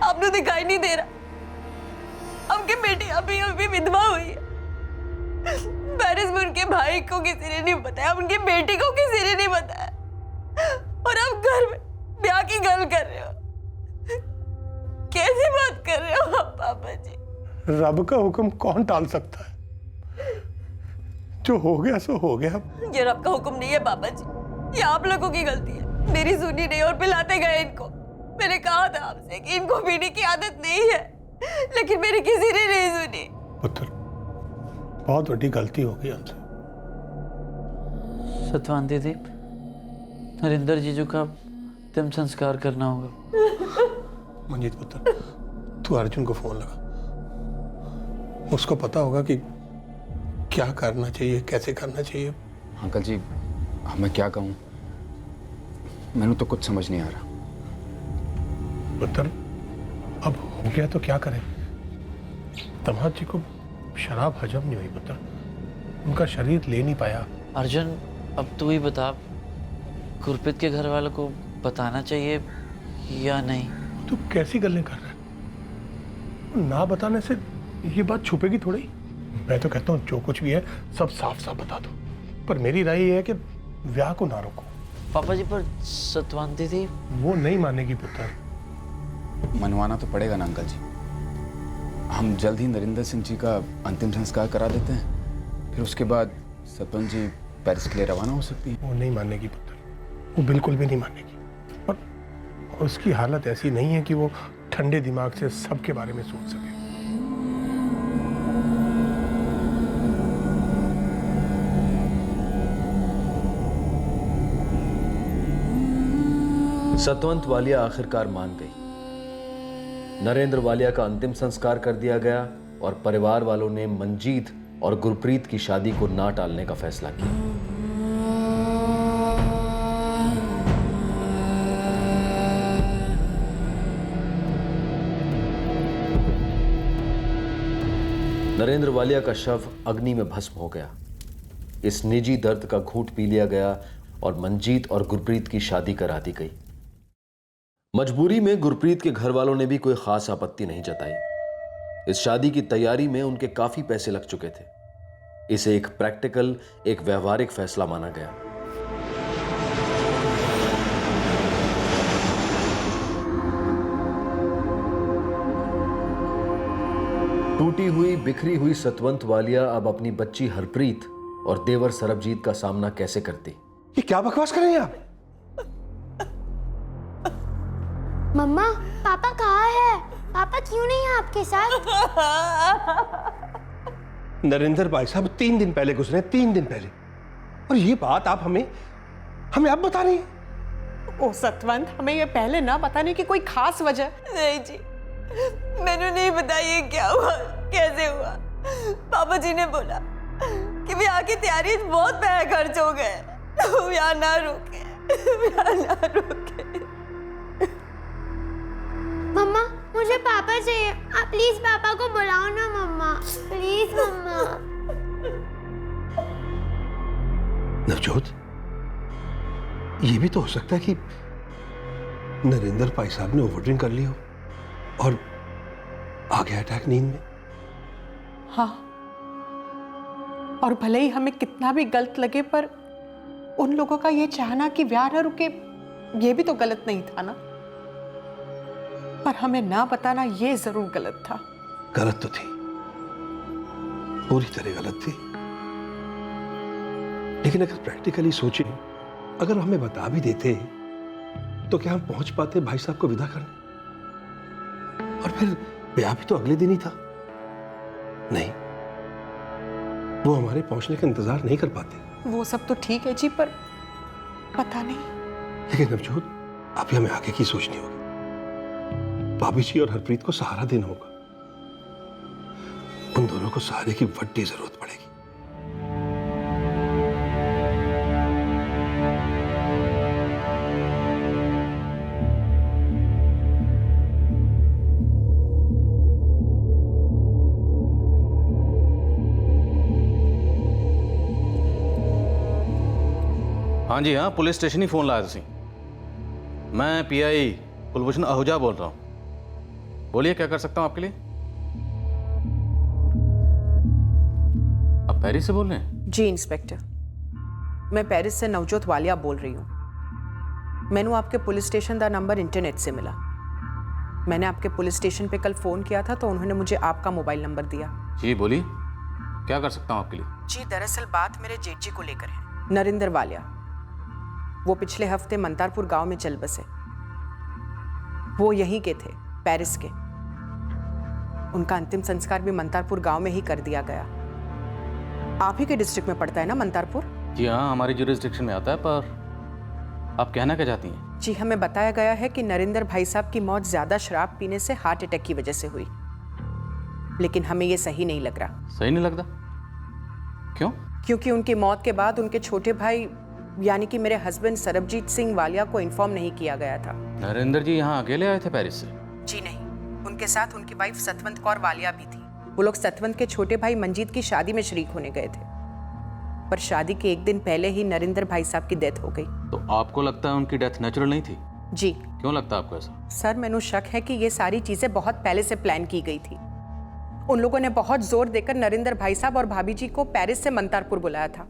आपने दिखाई नहीं दे रहा, आपकी बेटी अभी अभी विधवा हुई है। पेरिस में उनके भाई को किसी ने नहीं बताया, उनकी बेटी को किसी ने नहीं बताया, और आप घर में ब्याह की गल कर रहे हो। कैसी बात कर रहे हो आप पापा जी? रब का हुक्म कौन टाल सकता है? जो हो गया सो हो गया। ये रब का हुक्म नहीं है पापा जी, ये आप लोगों की गलती है। मेरी सुनी नहीं और पिलाते गए इनको। मैंने कहा था आपसे कि इनको पीने की आदत नहीं है, लेकिन मेरी किसी ने नहीं सुनी। पुत्र, बहुत बड़ी गलती हो गई हमसे। सतवंत दीदी, नरेंद्र जीजू का अंतिम संस्कार करना होगा। मंजीत पुत्र, तू अर्जुन को फोन लगा, उसको पता होगा कि क्या करना चाहिए, कैसे करना चाहिए। अंकल जी, मैं क्या कहूँ, मैंने तो कुछ समझ नहीं आ रहा। पुत्र, अब हो गया तो क्या करें? दामाद जी को शराब हजम नहीं हुई पुत्र, उनका शरीर ले नहीं पाया। अर्जुन, अब तू ही बता, गुरप्रीत के घर वालों को बताना चाहिए या नहीं? तू कैसी गल्लें कर रहा है? ना बताने से ये बात छुपेगी थोड़ी। मैं तो कहता हूँ जो कुछ भी है सब साफ साफ बता दो, पर मेरी राय ये है कि ब्याह को ना रोको। पापा जी, पर सतवंत दीदी वो नहीं मानेगी पुत्र। मनवाना तो पड़ेगा ना अंकल जी। हम जल्द ही नरेंद्र सिंह जी का अंतिम संस्कार करा देते हैं, फिर उसके बाद सतवंत जी पेरिस के लिए रवाना हो सकती है। वो नहीं मानेगी पुत्र, वो बिल्कुल भी नहीं मानेगी, और उसकी हालत ऐसी नहीं है कि वो ठंडे दिमाग से सबके बारे में सोच सके। सतवंत वालिया आखिरकार मान गई। नरेंद्र वालिया का अंतिम संस्कार कर दिया गया और परिवार वालों ने मंजीत और गुरप्रीत की शादी को ना टालने का फैसला किया। नरेंद्र वालिया का शव अग्नि में भस्म हो गया। इस निजी दर्द का घूंट पी लिया गया और मंजीत और गुरप्रीत की शादी करा दी गई। मजबूरी में गुरप्रीत के घर वालों ने भी कोई खास आपत्ति नहीं जताई। इस शादी की तैयारी में उनके काफी पैसे लग चुके थे। इसे एक प्रैक्टिकल, एक व्यवहारिक फैसला माना गया। टूटी हुई, बिखरी हुई सतवंत वालिया अब अपनी बच्ची हरप्रीत और देवर सरबजीत का सामना कैसे करती? ये क्या बकवास कर रहे हैं आप? मम्मा, पापा कहाँ है? पापा क्यों नहीं है आपके साथ? नरेंद्र भाई साहब 3 दिन पहले गुजरे, 3 दिन पहले, और ये बात आप हमें अब बता रही हैं? ओ सतवंत, हमें ये पहले ना बताने की कोई खास वजह? नहीं जी, मैंने नहीं बताया ये क्या हुआ, कैसे हुआ। पापा जी ने बोला कि ब्याह की तैयारी बहुत पैसे खर्च हो गए, तुम यहाँ ना रुके, यहाँ ना रुके। मम्मा मुझे पापा चाहिए, आप प्लीज पापा को बुलाओ ना मम्मा, प्लीज मम्मा। नवजोत, ये भी तो हो सकता है कि नरेंद्र भाई साहब ने ओवर ड्रिंक कर लिया हो और आ गया अटैक नींद में। हाँ, और भले ही हमें कितना भी गलत लगे, पर उन लोगों का ये चाहना कि ब्याह न रुके, ये भी तो गलत नहीं था ना। पर हमें ना बताना ये जरूर गलत था। गलत तो थी, पूरी तरह गलत थी, लेकिन अगर प्रैक्टिकली सोचें, अगर हमें बता भी देते तो क्या हम पहुंच पाते भाई साहब को विदा करने? और फिर ब्याह भी तो अगले दिन ही था। नहीं, वो हमारे पहुंचने का इंतजार नहीं कर पाते। वो सब तो ठीक है जी, पर पता नहीं। लेकिन नवजोत, अभी हमें आगे की सोचनी होगी। भाभी जी और हरप्रीत को सहारा देना होगा। उन दोनों को सहारे की बड़ी जरूरत पड़ेगी। हाँ जी, हाँ, पुलिस स्टेशन ही फोन लाया तुसी। मैं पीआई कुलभूषण आहूजा बोल रहा हूँ। बोलिए, क्या कर सकता हूँ आपके लिए? आप पेरिस से बोल रहे हैं? जी इंस्पेक्टर, मैं पेरिस से नवजोत वालिया बोल रही हूँ। मैंने आपके पुलिस स्टेशन का नंबर इंटरनेट से मिला। मैंने आपके पुलिस स्टेशन पे कल फ़ोन किया था, तो उन्होंने मुझे आपका मोबाइल नंबर दिया। जी बोलिए, क्या कर सकता हूँ आपके लिए? जी, दरअसल बात मेरे जेठ जी को लेकर है, नरेंद्र वालिया। वो पिछले हफ्ते मंतारपुर गांव में चल बसे। वो यहीं के थे, पेरिस के। उनका अंतिम संस्कार भी मंतारपुर गांव में ही कर दिया गया। आप ही के डिस्ट्रिक्ट में पड़ता है ना मंतारपुर? जी हाँ, हमारी जुरिस्डिक्शन में आता है, पर आप कहना क्या चाहती हैं? जी, हमें बताया गया है कि नरेंद्र भाई साहब की मौत ज्यादा शराब पीने से हार्ट अटैक की वजह से हुई, लेकिन हमें ये सही नहीं लग रहा। सही नहीं लगता? क्यों? क्योंकि उनकी मौत के बाद उनके छोटे भाई यानी कि मेरे हस्बैंड सरबजीत सिंह वालिया को इन्फॉर्म नहीं किया गया था। नरेंद्र जी यहाँ अकेले आए थे पेरिस से? जी नहीं, उनके साथ उनकी वाइफ सतवंत कौर वालिया भी थी। वो लोग सतवंत के छोटे भाई मंजीत की शादी में शरीक होने गए थे, पर शादी के एक दिन पहले ही नरेंद्र भाई साहब की डेथ हो गई। तो आपको लगता है उनकी डेथ नेचुरल नहीं थी? जी। क्यों लगता है आपको ऐसा? सर, मैंने शक है कि ये सारी चीजें बहुत पहले से प्लान की गई थी। उन लोगों ने बहुत जोर देकर नरेंद्र भाई साहब और भाभी जी को पेरिस से मंतारपुर बुलाया था,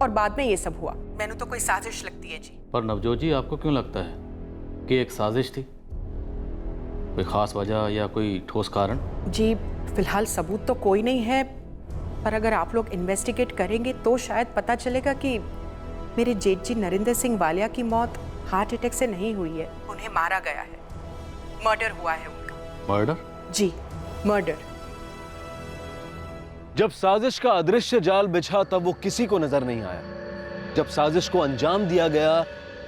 और बाद में ये सब हुआ। मैंने तो कोई साजिश लगती है जी। पर नवजोत जी, आपको क्यों लगता है कि एक साजिश थी? कोई खास वजह या कोई ठोस कारण? जी, फिलहाल सबूत तो कोई नहीं है, पर अगर आप लोग इन्वेस्टिगेट करेंगे तो शायद पता चलेगा कि मेरे जेठ जी नरेंद्र सिंह वालिया की मौत हार्ट अटैक से नहीं हुई है, उन्हें मारा गया है। मर्डर हुआ है उनका। मर्डर? जी, मर्डर। जब साजिश का अदृश्य जाल बिछा तब वो किसी को नजर नहीं आया। जब साजिश को अंजाम दिया गया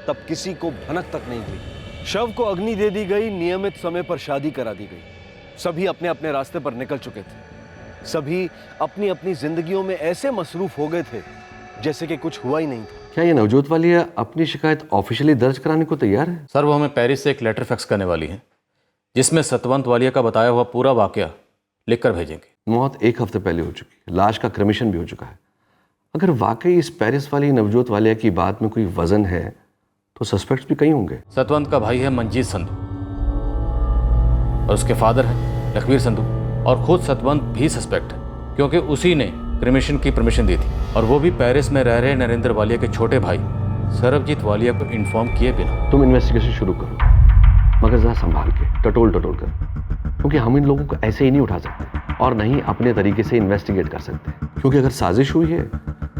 तब किसी को भनक तक नहीं हुई। शव को अग्नि दे दी गई, नियमित समय पर शादी करा दी गई। सभी अपने अपने रास्ते पर निकल चुके थे। सभी अपनी अपनी जिंदगियों में ऐसे मसरूफ हो गए थे जैसे कि कुछ हुआ ही नहीं था। क्या ये नवजोत वालिया अपनी शिकायत ऑफिशियली दर्ज कराने को तैयार है? सर, वो हमें पेरिस से एक लेटर फैक्स करने वाली है, जिसमें सतवंत वालिया का बताया हुआ पूरा वाकया लिखकर भेजेंगे। मौत 1 हफ्ते पहले हो चुकी है, लाश का क्रमिशन भी हो चुका है। अगर वाकई इस पेरिस वाली नवजोत वालिया की बात में कोई वजन है तो सस्पेक्ट्स भी कई होंगे। सतवंत का भाई है मंजीत संधू, और उसके फादर है लखवीर संधू, और खुद सतवंत भी सस्पेक्ट है, क्योंकि उसी ने क्रिमेशन की परमिशन दी थी, और वो भी पेरिस में रह रहे नरेंद्र वालिया के छोटे भाई सरबजीत वालिया को इन्फॉर्म किए बिना। तुम इन्वेस्टिगेशन शुरू करो, मगर जरा संभाल के, टटोल टटोल कर, क्योंकि हम इन लोगों को ऐसे ही नहीं उठा सकते और नहीं अपने तरीके से इन्वेस्टिगेट कर सकते, क्योंकि अगर साजिश हुई है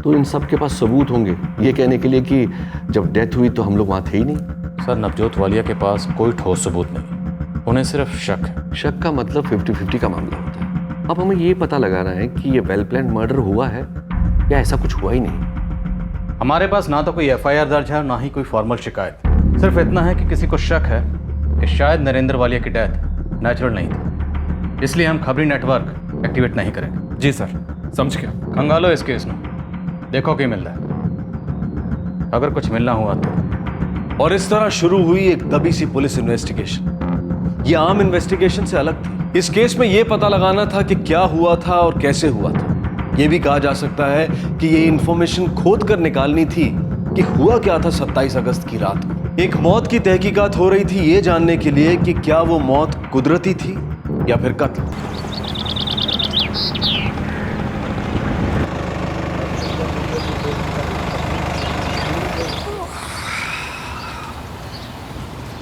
तो इन सब के पास सबूत होंगे ये कहने के लिए कि जब डेथ हुई तो हम लोग वहां थे ही नहीं। सर, नवजोत वालिया के पास कोई ठोस सबूत नहीं, उन्हें सिर्फ शक है। शक का मतलब 50-50 का मामला होता है। अब हमें ये पता लगाना है कि ये वेल प्लान्ड मर्डर हुआ है या ऐसा कुछ हुआ ही नहीं। हमारे पास ना तो कोई FIR दर्ज है और ना ही कोई फॉर्मल शिकायत। सिर्फ इतना है कि किसी को शक है कि शायद नरेंद्र वालिया की डेथ नेचुरल नहीं थी, इसलिए हम खबरी नेटवर्क एक्टिवेट नहीं करेंगे। जी सर, समझ गया। खंगालो इस केस में, देखो क्या मिलता है। अगर कुछ मिलना हुआ तो। और इस तरह शुरू हुई एक दबी सी पुलिस इन्वेस्टिगेशन। ये आम इन्वेस्टिगेशन से अलग थी। इस केस में यह पता लगाना था कि क्या हुआ था और कैसे हुआ था। यह भी कहा जा सकता है कि ये इंफॉर्मेशन खोद कर निकालनी थी कि हुआ क्या था 27 अगस्त की रात को। एक मौत की तहकीकात हो रही थी ये जानने के लिए कि क्या वो मौत कुदरती थी या फिर कत्ल।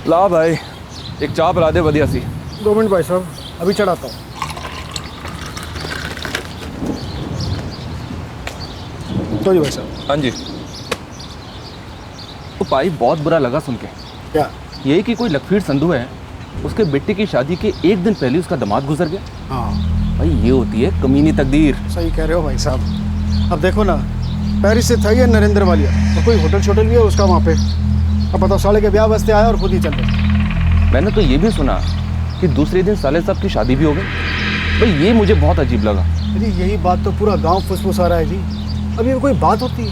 ला भाई, एक चाय पिला दे बढ़िया सी। 2 मिनट भाई साहब, अभी चढ़ाता हूँ। तो जी भाई साहब। हाँ जी। तो भाई बहुत बुरा लगा सुन के। क्या? यही कि कोई लखवीर संधू है, उसके बेटे की शादी के 1 दिन पहले उसका दामाद गुजर गया। हाँ भाई ये होती है कमीनी तकदीर। सही कह रहे हो भाई साहब। अब देखो ना, पेरिस से था ये नरेंद्र वालिया, और कोई होटल शोटल भी है उसका वहाँ पे। अब बताओ, साले के ब्याह वास्ते आया और खुद ही चल गया। मैंने तो ये भी सुना कि दूसरे दिन साले साहब की शादी भी हो गई। भाई ये मुझे बहुत अजीब लगा। जी यही बात तो पूरा गांव फुसफुसा रहा है जी। अब ये कोई बात होती है?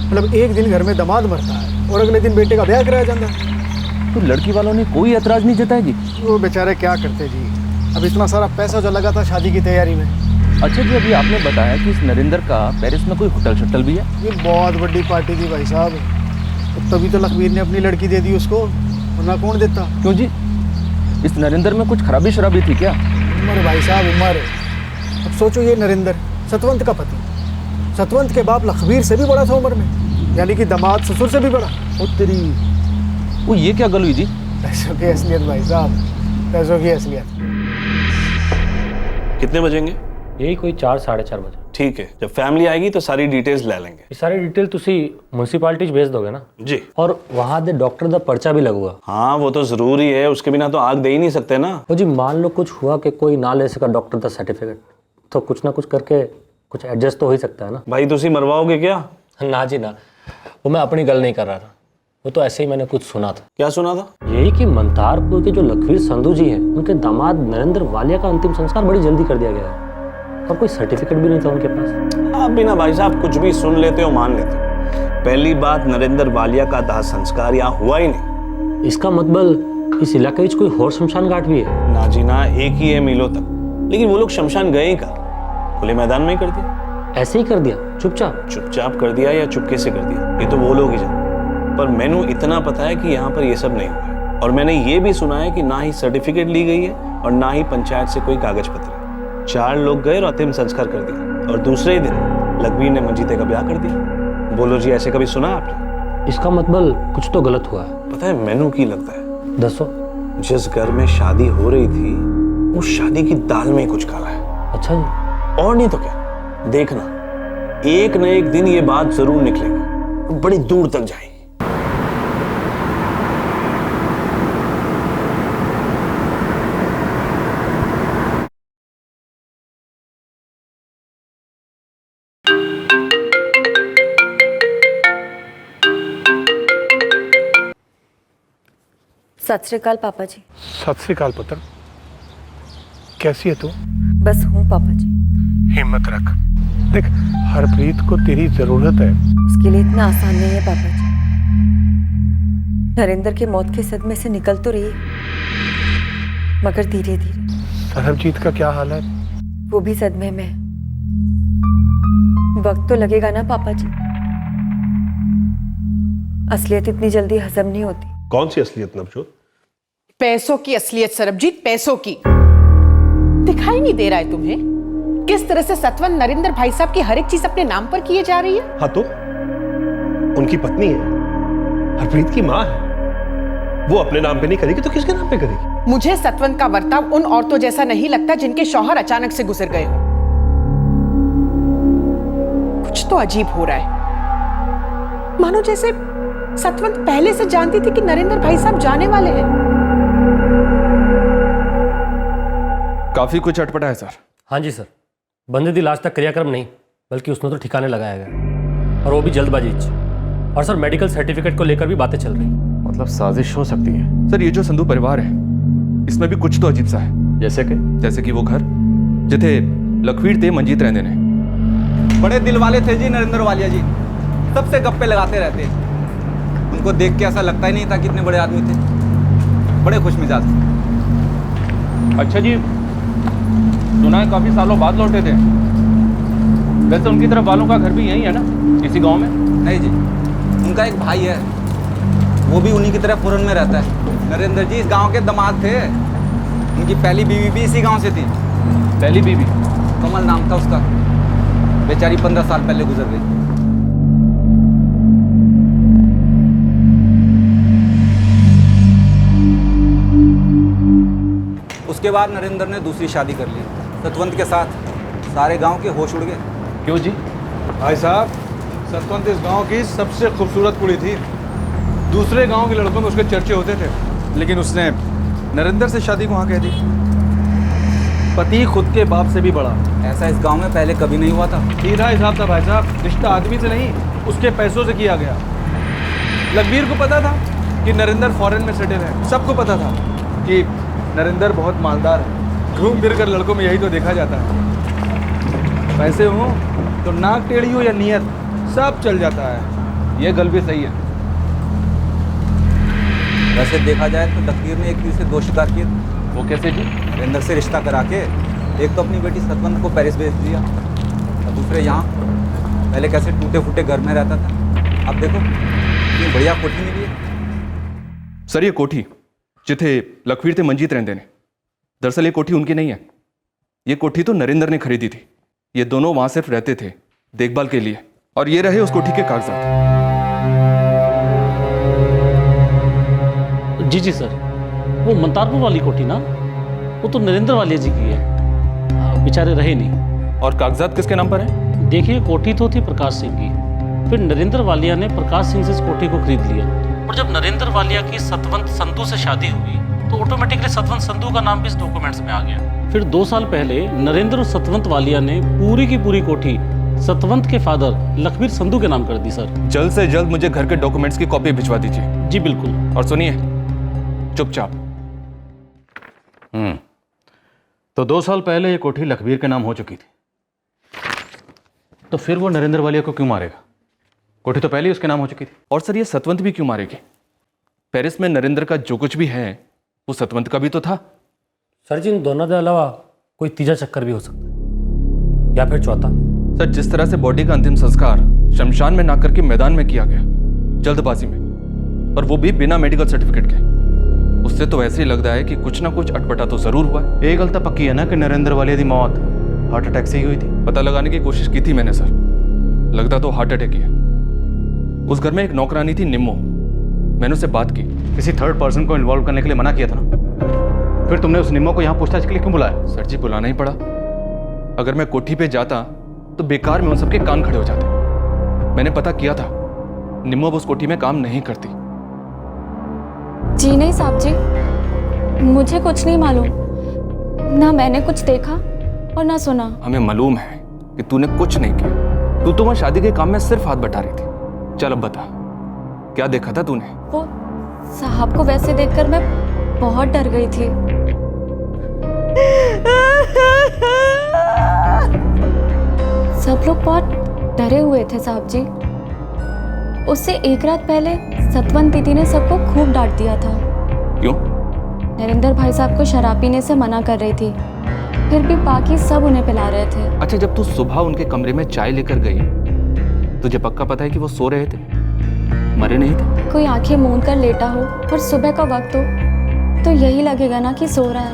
मतलब एक दिन घर में दामाद मरता है और अगले दिन बेटे का ब्याह कराया जाता है। तो लड़की वालों ने कोई एतराज नहीं जताया जी? वो बेचारे क्या करते जी। अब इतना सारा पैसा जो लगा था शादी की तैयारी में। अच्छा जी, अभी आपने बताया कि इस नरेंद्र का पेरिस में कोई होटल शोटल भी है। ये बहुत बड़ी पार्टी थी भाई साहब, तभी तो लखवीर ने अपनी लड़की दे दी उसको, वरना कौन देता। क्यों जी, इस नरेंद्र में कुछ खराबी शराबी थी क्या? उम्र भाई साहब उम्र। अब सोचो, ये नरेंद्र सतवंत का पति, सतवंत के बाप लखवीर से भी बड़ा था उम्र में, यानी कि दामाद ससुर से भी बड़ा। ओ तेरी, वो ये क्या गल हुई जी? पैसों की असलियत भाई साहब, पैसों की असलियत। कितने बजेंगे? यही कोई 4 साढ़े 4 बजे। ठीक है, जब फैमिली आएगी तो सारी डिटेल्स ले लेंगे। ये सारी डिटेल तुसी म्युनिसिपैलिटी भेज दोगे ना जी। और वहाँ दे डॉक्टर दा पर्चा भी लगूगा। हाँ वो तो जरूरी है, उसके बिना तो आग दे ही नहीं सकते ना। वो जी मान लो कुछ हुआ कि कोई ना ले सका डॉक्टर दा सर्टिफिकेट, तो कुछ ना कुछ करके कुछ एडजस्ट तो हो ही सकता है ना। भाई तुसी मरवाओगे क्या? ना जी ना, वो मैं अपनी गल नहीं कर रहा था, वो तो ऐसे ही मैंने कुछ सुना था। क्या सुना था? यही कि मंतारपुर के जो लखवीर संधू जी हैं, उनके दामाद नरेंद्र वालिया का अंतिम संस्कार बड़ी जल्दी कर दिया गया है और कोई सर्टिफिकेट भी नहीं था उनके पास। आप भी ना भाई साहब कुछ भी सुन लेते हो मान लेते हो। पहली बात, नरेंद्र वालिया का दाह संस्कार यहाँ हुआ ही नहीं। इसका मतलब इस इलाके में कोई और शमशान घाट भी है? ना जी ना, एक ही है मीलों तक। लेकिन वो लोग शमशान गए ही कहाँ? खुले मैदान में ही कर दिया। ऐसे ही कर दिया? चुपचाप? चुपचाप कर दिया या चुपके से कर दिया, ये तो वो लोग ही जानते। पर मैंने इतना पता है कि यहाँ पर ये सब नहीं हुआ है। और मैंने ये भी सुना है कि ना ही सर्टिफिकेट ली गई है और ना ही पंचायत से कोई कागज पत्र। 4 लोग गए और अंतिम संस्कार कर दिया और दूसरे ही दिन लखवीर ने मंजीते का ब्याह कर दिया। बोलो जी, ऐसे कभी सुना आपने? इसका मतलब कुछ तो गलत हुआ है। पता है मैनू की लगता है? दसो। जिस घर में शादी हो रही थी उस शादी की दाल में कुछ काला है। अच्छा जी। और नहीं तो क्या, देखना एक न एक दिन ये बात जरूर निकलेगी, बड़ी दूर तक जाएगी। सत श्री अकाल पापा जी। सत श्री अकाल पुत्र, कैसी है तू? बस हूँ पापा जी। हिम्मत रख, देख हरप्रीत को तेरी जरूरत है। उसके लिए इतना आसान नहीं है पापा जी। नरेंद्र के मौत के सदमे से निकल तो रही है, मगर धीरे धीरे। सरबजीत का क्या हाल है? वो भी सदमे में। वक्त तो लगेगा ना पापा जी, असलियत इतनी जल्दी हजम नहीं होती। कौन सी असलियत नवजोत? पैसों की असलियत सरबजीत, पैसों की। दिखाई नहीं दे रहा है तुम्हें किस तरह से सतवंत नरेंद्र भाई साहब की हर एक चीज अपने नाम पर किए जा रही है? हाँ तो उनकी पत्नी है, हरप्रीत की माँ है, वो अपने नाम पे नहीं करेगी तो किसके नाम पे करेगी? मुझे सतवंत का बर्ताव उन औरतों जैसा नहीं लगता जिनके शौहर अचानक से गुजर गए हो। कुछ तो अजीब हो रहा है, मानो जैसे सतवंत पहले से जानती थी कि नरेंद्र भाई साहब जाने वाले हैं। काफी कुछ अटपटा है सर। हाँ जी सर, बंदे दी लाश तक क्रियाक्रम नहीं बल्कि उसने तो ठिकाने लगाया गया, और वो भी जल्दबाजी च। और सर मेडिकल सर्टिफिकेट को लेकर भी बातें चल रही। मतलब साजिश हो सकती है सर। ये जो संधू परिवार है इसमें भी कुछ तो अजीब सा है। जैसे कि वो घर जिथे लखवीर ते मंजीत रहने ने। बड़े दिल वाले थे जी नरेंद्र वालिया जी, सबसे गप्पे लगाते रहते। इनको देख के ऐसा लगता ही नहीं था कि इतने बड़े आदमी थे, बड़े खुश मिजाज थे। अच्छा जी, सुना है काफी सालों बाद लौटे थे। वैसे उनकी तरफ वालों का घर भी यही है ना, इसी गांव में? नहीं जी, उनका एक भाई है, वो भी उन्हीं की तरफ पुरन में रहता है। नरेंद्र जी इस गांव के दामाद थे। उनकी पहली बीवी भी इसी गांव से थी। पहली बीवी? कमल नाम था उसका, बेचारी 15 साल पहले गुजर गई। उसके बाद नरेंद्र ने दूसरी शादी कर ली सतवंत के साथ। सारे गांव के होश उड़ गए। क्यों जी? भाई साहब, सतवंत इस गांव की सबसे खूबसूरत कुड़ी थी। दूसरे गांव के लड़कों में उसके चर्चे होते थे, लेकिन उसने नरेंद्र से शादी को हाँ कह दी। पति खुद के बाप से भी बड़ा। ऐसा इस गांव में पहले कभी नहीं हुआ था। सीधा हिसाब था भाई साहब, रिश्ता आदमी से नहीं उसके पैसों से किया गया। लखबीर को पता था कि नरेंद्र फॉरेन में सेटल है, सबको पता था कि नरेंद्र बहुत मालदार है। घूम फिर कर लड़कों में यही तो देखा जाता है, पैसे हो तो नाक टेढ़ी हो या नियत, सब चल जाता है। ये गल भी सही है। वैसे देखा जाए तो लखबीर ने एक तीर से दो शिकार किए थे। वो कैसे जी? नरेंद्र से रिश्ता करा के एक तो अपनी बेटी सतवंत को पेरिस भेज दिया और दूसरे यहाँ। पहले कैसे टूटे फूटे घर में रहता था, अब देखो ये बढ़िया कोठी मिली है। सर ये कोठी जिथे लखवीर थे मंजीत रहंदे ने, दरअसल ये कोठी उनकी नहीं है। ये कोठी तो नरेंद्र ने खरीदी थी। ये दोनों वहां सिर्फ रहते थे देखभाल के लिए, और ये रहे उस कोठी के कागजात। जी सर, वो मंतारपुर वाली कोठी ना, वो तो नरेंद्र वालिया जी की है, बेचारे रहे नहीं। और कागजात किसके नाम पर है? देखिए, कोठी तो थी प्रकाश सिंह की, फिर नरेंद्र वालिया ने प्रकाश सिंह से इस कोठी को खरीद लिया। और जब नरेंद्र वालिया की सतवंत संधू से शादी हुई तो ऑटोमेटिकली सतवंत संधू का नाम भी इस डॉक्यूमेंट्स में आ गया। फिर 2 साल पहले नरेंद्र और सतवंत वालिया ने पूरी की पूरी कोठी सतवंत के फादर लखबीर संधू के नाम कर दी सर। जल्द से जल्द मुझे घर के डॉक्यूमेंट्स की कॉपी भिजवा दीजिए। जी बिल्कुल। और सुनिए, चुपचाप। तो 2 साल पहले ये कोठी लखबीर के नाम हो चुकी थी, तो फिर वो नरेंद्र वालिया को क्यों मारेगा? कोठी तो पहले ही उसके नाम हो चुकी थी। और सर ये सतवंत भी क्यों मारेगी? पेरिस में नरेंद्र का जो कुछ भी है वो सतवंत का भी तो था। सर जी, इन दोनों के अलावा कोई तीजा चक्कर भी हो सकता है, या फिर चौथा। सर जिस तरह से बॉडी का अंतिम संस्कार शमशान में ना करके मैदान में किया गया, जल्दबाजी में, और वो भी बिना मेडिकल सर्टिफिकेट के, उससे तो ऐसे ही लगता है कि कुछ ना कुछ अटपटा तो जरूर हुआ है। एक गल तो पक्की है ना कि नरेंद्र वालिया की मौत हार्ट अटैक से ही हुई थी। पता लगाने की कोशिश की थी मैंने सर, लगता तो हार्ट अटैक ही है। उस घर में एक नौकरानी थी निम्मो, मैंने उससे बात की। किसी थर्ड पर्सन को इन्वॉल्व करने के लिए मना किया था ना, फिर तुमने उस निम्मो को यहाँ पूछताछ के लिए क्यों बुलाया? सर जी बुलाना ही पड़ा। अगर मैं कोठी पे जाता तो बेकार में उन सबके कान खड़े हो जाते। मैंने पता किया था, निम्मो उस कोठी में काम नहीं करती। जी नहीं साहब जी, मुझे कुछ नहीं मालूम, ना मैंने कुछ देखा और ना सुना। हमें मालूम है कि तूने कुछ नहीं किया। तू तो वहां शादी के काम में सिर्फ हाथ बटा रही थी। चल अब बता, क्या देखा था तूने? वो साहब को वैसे देखकर मैं बहुत डर गई थी। सब लोग बहुत डरे हुए थे साहब जी। उससे एक रात पहले सतवंत दीदी ने सबको खूब डांट दिया था। क्यों? नरेंद्र भाई साहब को शराब पीने से मना कर रही थी, फिर भी बाकी सब उन्हें पिला रहे थे। अच्छा, जब तू सुबह उनके कमरे में चाय लेकर गई, तुझे पक्का पता है कि वो सो रहे थे, मरे नहीं थे? कोई आंखें मूंद कर लेटा हो और सुबह का वक्त हो तो यही लगेगा ना कि सो रहा है।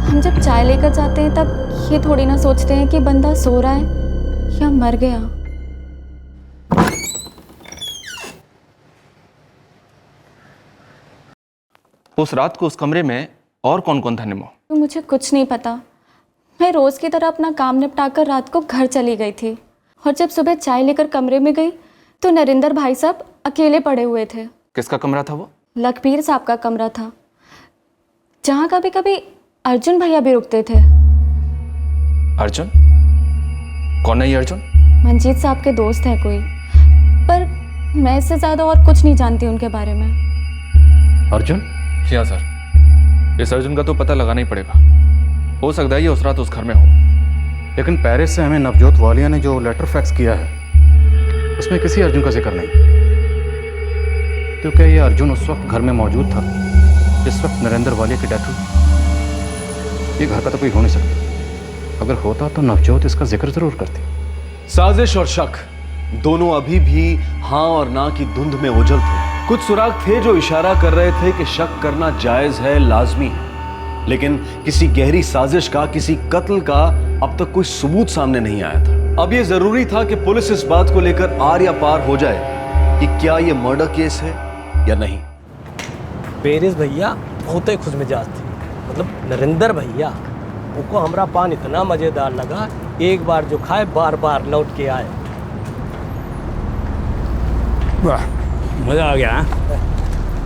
हम जब चाय लेकर जाते हैं तब ये थोड़ी ना सोचते हैं कि बंदा सो रहा है या मर गया। उस रात को उस कमरे में और कौन कौन था निम्मो? तो मुझे कुछ नहीं पता। मैं रोज की तरह अपना काम निपटाकर रात को घर चली गई थी, और जब सुबह चाय लेकर कमरे में गई तो नरेंद्र भाई साहब अकेले पड़े हुए थे। किसका कमरा था वो? लखबीर साहब का कमरा था, जहाँ कभी कभी अर्जुन भैया भी रुकते थे। अर्जुन? कौन है ये अर्जुन? मंजीत साहब के दोस्त है कोई, पर मैं इससे ज्यादा और कुछ नहीं जानती उनके बारे में। अर्जुन? जी हाँ सर, इस अर्जुन का तो पता लगाना ही पड़ेगा। हो सकता है ये उस रात उस घर में हो। लेकिन पेरिस से हमें नवजोत वालिया ने जो लेटर फैक्स किया है उसमें किसी अर्जुन का जिक्र नहीं। तो क्या ये अर्जुन उस वक्त घर में मौजूद था जिस वक्त नरेंद्र वालिया की डेथ हुई? ये घर का तो कोई हो नहीं सकता। अगर होता तो नवजोत इसका जिक्र जरूर करती। साजिश और शक दोनों अभी भी हाँ और ना की धुंध में ओझल थे। कुछ सुराग थे जो इशारा कर रहे थे कि शक करना जायज है, लाजमी है, लेकिन किसी गहरी साजिश का, किसी कत्ल का अब तक कोई सबूत सामने नहीं आया था। अब यह जरूरी था कि पुलिस इस बात को लेकर आर या पार हो जाए कि क्या यह मर्डर केस है या नहीं। पेरिस भैया बहुत ही खुश मिजाज थे, मतलब नरेंद्र भैया, उनको हमारा पान इतना मजेदार लगा, एक बार जो खाए बार बार लौट के आए। वाह, मजा आ गया।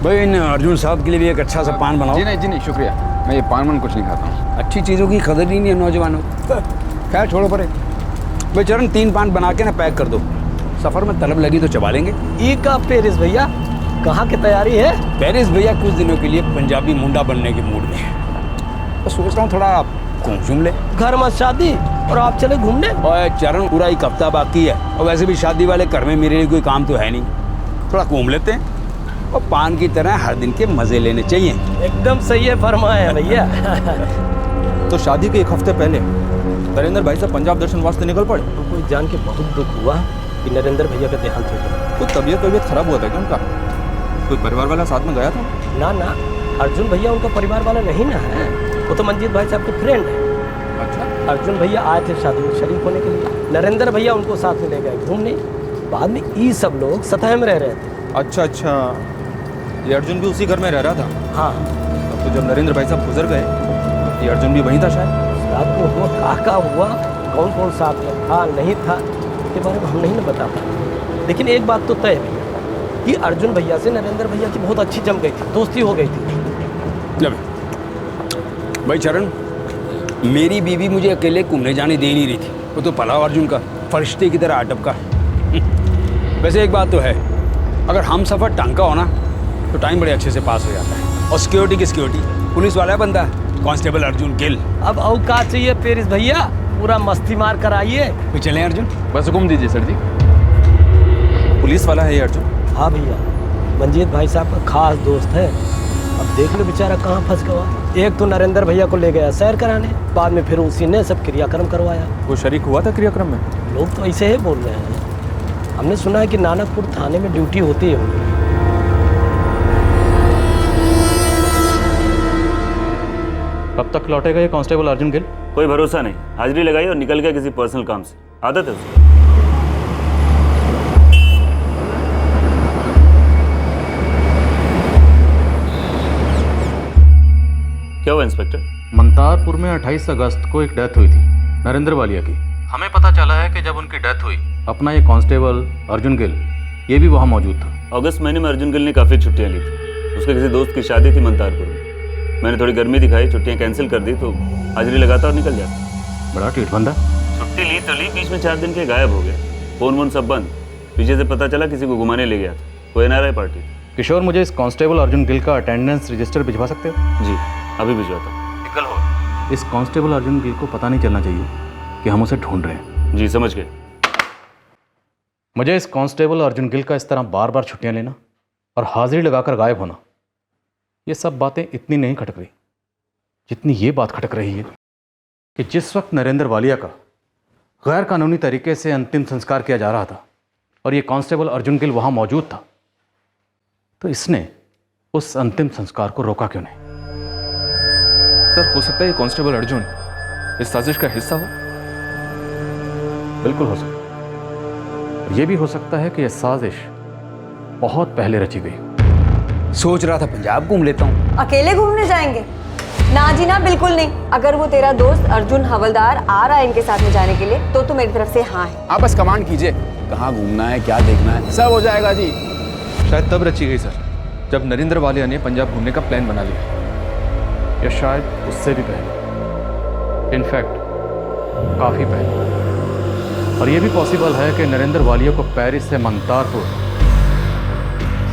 भाई इन अर्जुन साहब के लिए भी एक अच्छा सा पान बनाओ। जी नहीं शुक्रिया, मैं ये पान वान कुछ नहीं खाता हूँ। अच्छी चीज़ों की कदर ही नहीं है नौजवानों। खैर छोड़ो परे। भाई चरण 3 पान बना के ना पैक कर दो, सफ़र में तलब लगी तो चबा लेंगे। ई का पेरिस भैया कहाँ की तैयारी है? पेरिस भैया कुछ दिनों के लिए पंजाबी मुंडा बनने के मूड में है, तो सोच रहा हूँ थोड़ा घूम ले। घर में शादी और आप चले घूमने? और चरण पूरा 1 हफ्ता बाकी है, और वैसे भी शादी वाले घर में मेरे लिए कोई काम तो है नहीं, थोड़ा घूम लेते हैं और पान की तरह हर दिन के मजे लेने चाहिए। एकदम सही है, फरमाया भैया। तो शादी के 1 हफ्ते पहले नरेंद्र भाई साहब पंजाब दर्शन वास्ते निकल पड़े। उनको जान के बहुत दुख हुआ कि नरेंद्र भैया का देहांत हो गया। तो तबीयत खराब हुआ था क्या उनका? कोई परिवार वाला साथ में गया था? ना, अर्जुन भैया उनका परिवार वाला नहीं ना है, वो तो मंजीत भाई साहब के फ्रेंड है। अच्छा। अर्जुन भैया आए थे शादी में शरीक होने के लिए, नरेंद्र भैया उनको साथ में ले गए घूमने। बाद में ये सब लोग सतह में रह रहे थे। अच्छा, ये अर्जुन भी उसी घर में रह रहा था? हाँ। अब तो जब नरेंद्र भाई साहब गुजर गए, ये अर्जुन भी वहीं था शायद? रात को हुआ का हुआ, कौन साथ में था नहीं था, इसके बारे में हम नहीं ना बता पाए। लेकिन एक बात तो तय है कि अर्जुन भैया से नरेंद्र भैया की बहुत अच्छी जम गई थी, दोस्ती हो गई थी। भाई चरण, मेरी बीवी मुझे अकेले घूमने जाने दे नहीं रही थी, वो तो पलाव अर्जुन का फरिश्ते की तरह अटप का। वैसे एक बात तो है, अगर हम सफ़र ढंग का हो ना तो टाइम बड़े अच्छे से पास हो जाता है। और सिक्योरिटी की सिक्योरिटी, पुलिस वाला बंदा कांस्टेबल अर्जुन गिल। अब औकात चाहिए पेरिस भैया, पूरा मस्ती मार कर आइए। तो चलें अर्जुन? बस हुक्म दीजिए सर जी। पुलिस वाला है ये अर्जुन? हाँ भैया, मंजीत भाई साहब का खास दोस्त है। अब देख लो बेचारा कहाँ फंस गया। एक तो नरेंद्र भैया को ले गया सैर कराने, बाद में फिर उसी ने सब क्रियाक्रम करवाया। वो शरीक हुआ था क्रियाक्रम में? लोग तो ऐसे ही बोल रहे हैं, हमने सुना है कि नानकपुर थाने में ड्यूटी होती है उनकी। कब तक लौटेगा ये कांस्टेबल अर्जुन गिल? कोई भरोसा नहीं, हाजिरी लगाई और निकल गया किसी पर्सनल काम से, आदत है उसको। क्या हुआ इंस्पेक्टर? मंतारपुर में 28 अगस्त को एक डेथ हुई थी नरेंद्र वालिया की। हमें पता चला है कि जब उनकी डेथ हुई, अपना ये कांस्टेबल अर्जुन गिल ये भी वहाँ मौजूद था। अगस्त महीने में अर्जुन गिल ने काफ़ी छुट्टियाँ ली थी, उसके किसी दोस्त की शादी थी मंतारपुर में। मैंने थोड़ी गर्मी दिखाई, छुट्टियाँ कैंसिल कर दी तो हाजिरी लगाता और निकल जाता। बड़ा टीठ बंदा। छुट्टी ली तो ली, बीच में 4 दिन के गायब हो गया, फोन वोन सब बंद। पीछे से पता चला किसी को घुमाने ले गया था, कोई NRI पार्टी। किशोर, मुझे इस कांस्टेबल अर्जुन गिल का अटेंडेंस रजिस्टर भिजवा सकते हो? जी अभी भिजवाता हूँ। निकल हो। इस कांस्टेबल अर्जुन गिल को पता नहीं चलना चाहिए कि हम उसे ढूंढ रहे हैं। जी समझ गए। मुझे इस कांस्टेबल अर्जुन गिल का इस तरह बार बार छुट्टियां लेना और हाजिरी लगाकर गायब होना, ये सब बातें इतनी नहीं खटक रही जितनी ये बात खटक रही है कि जिस वक्त नरेंद्र वालिया का गैर कानूनी तरीके से अंतिम संस्कार किया जा रहा था और ये कांस्टेबल अर्जुन गिल वहाँ मौजूद था, तो इसने उस अंतिम संस्कार को रोका क्यों नहीं? सर, हो सकता है ये कांस्टेबल अर्जुन इस साजिश का हिस्सा हो? बिल्कुल हो सकता है। और ये भी हो सकता है कि यह साजिश बहुत पहले रची गई। सोच रहा था पंजाब घूम लेता हूँ। अकेले घूमने जाएंगे? ना जी ना, बिल्कुल नहीं। अगर वो तेरा दोस्त अर्जुन हवलदार आ रहा है इनके साथ में जाने के लिए तो मेरी तरफ से हाँ है। आप बस कमांड कीजिए, कहाँ घूमना है, क्या देखना है, सब हो जाएगा जी। शायद तब रची गई सर जब नरेंद्र वालिया ने पंजाब घूमने का प्लान बना लिया, या शायद उससे भी पहले, इनफैक्ट काफ़ी पहले। और ये भी पॉसिबल है कि नरेंद्र वालिया को पेरिस से मंतारपुर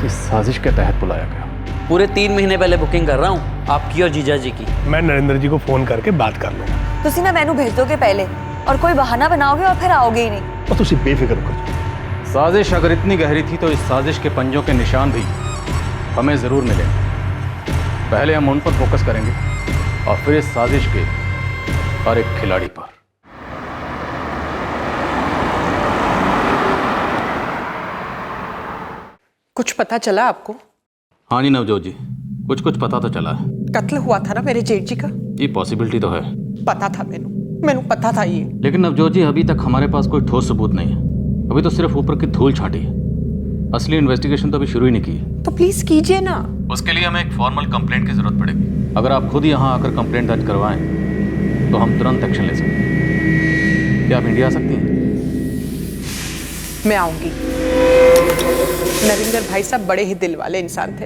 इस साजिश के तहत बुलाया गया। पूरे 3 महीने पहले बुकिंग कर रहा हूँ आपकी और जीजा जी की। मैं नरेंद्र जी को फोन करके बात कर लूँगा। तुसी ना मैनू भेज दोगे पहले और कोई बहाना बनाओगे और फिर आओगे ही नहीं। तो तुसी बेफिक्र हो। साजिश अगर इतनी गहरी थी तो इस साजिश के पंजों के निशान भी हमें ज़रूर मिलेंगे। पहले हम उन पर फोकस करेंगे और फिर इस साजिश के हर एक खिलाड़ी पर। कुछ पता चला आपको? हाँ जी नवजोत जी, कुछ कुछ पता तो चला है। कत्ल हुआ था ना मेरे जेठ जी का? ये पॉसिबिलिटी तो है। पता था मैनू पता था ये। लेकिन नवजोत जी, अभी तक हमारे पास कोई ठोस सबूत नहीं है। अभी तो सिर्फ ऊपर की धूल छाटी है। असली इन्वेस्टिगेशन तो अभी शुरू ही नहीं की है। तो प्लीज कीजिए ना। उसके लिए हमें एक फॉर्मल कंप्लेंट की जरूरत पड़ेगी। अगर आप खुद यहाँ आकर कंप्लेंट दर्ज करवाएं तो हम तुरंत एक्शन ले सकते हैं। क्या आप इंडिया आ सकती हैं? मैं आऊंगी। नरेंद्र भाई साहब बड़े ही दिल वाले इंसान थे,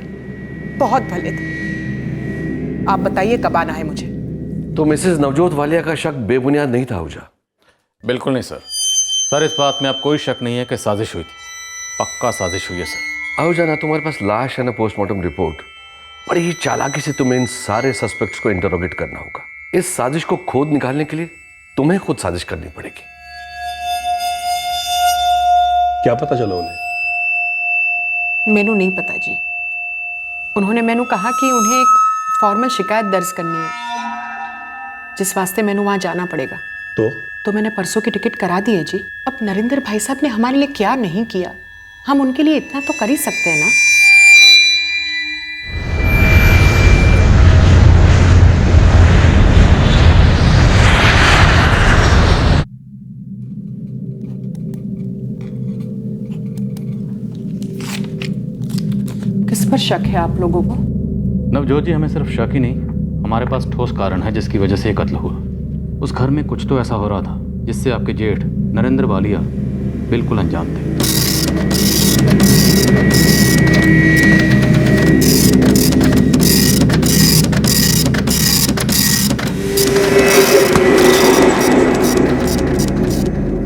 बहुत भले थे। आप बताइए कब आना है मुझे? तो मिसेस नवजोत वालिया का शक बेबुनियाद नहीं था आहूजा? बिल्कुल नहीं सर। सर, इस बात में आप कोई शक नहीं है कि साजिश हुई थी। पक्का साजिश हुई है सर। आहूजा, ना तुम्हारे पास लाश है ना पोस्टमार्टम रिपोर्ट। बड़ी ही चालाकी से तुम्हें इन सारे सस्पेक्ट्स को इंटरोगेट करना होगा। इस साजिश को खोद निकालने के लिए तुम्हें खुद साजिश करनी पड़ेगी। क्या पता चला उन्हें? मैनू नहीं पता जी। उन्होंने मैनू कहा कि उन्हें एक फॉर्मल शिकायत दर्ज करनी है, जिस वास्ते मैनू वहां जाना पड़ेगा। तो मैंने परसों की टिकट करा दी है जी। अब नरेंद्र भाई साहब ने हमारे लिए क्या नहीं किया, हम उनके लिए इतना तो कर ही सकते हैं ना। किस पर शक है आप लोगों को? नवजोत जी, हमें सिर्फ शक ही नहीं, हमारे पास ठोस कारण है जिसकी वजह से ये कत्ल हुआ। उस घर में कुछ तो ऐसा हो रहा था जिससे आपके जेठ नरेंद्र वालिया बिल्कुल अनजान थे।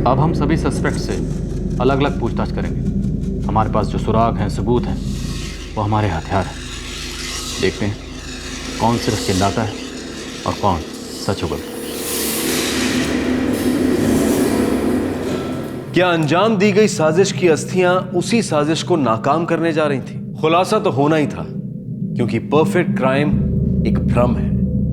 अब हम सभी सस्पेक्ट से अलग अलग पूछताछ करेंगे। हमारे पास जो सुराग हैं, सबूत हैं, वो हमारे हथियार हैं। देखते हैं कौन सिर्फ चिल्लाता है और कौन सच उगलता है। क्या अंजाम दी गई साजिश की अस्थियां उसी साजिश को नाकाम करने जा रही थी? खुलासा तो होना ही था, क्योंकि परफेक्ट क्राइम एक भ्रम है,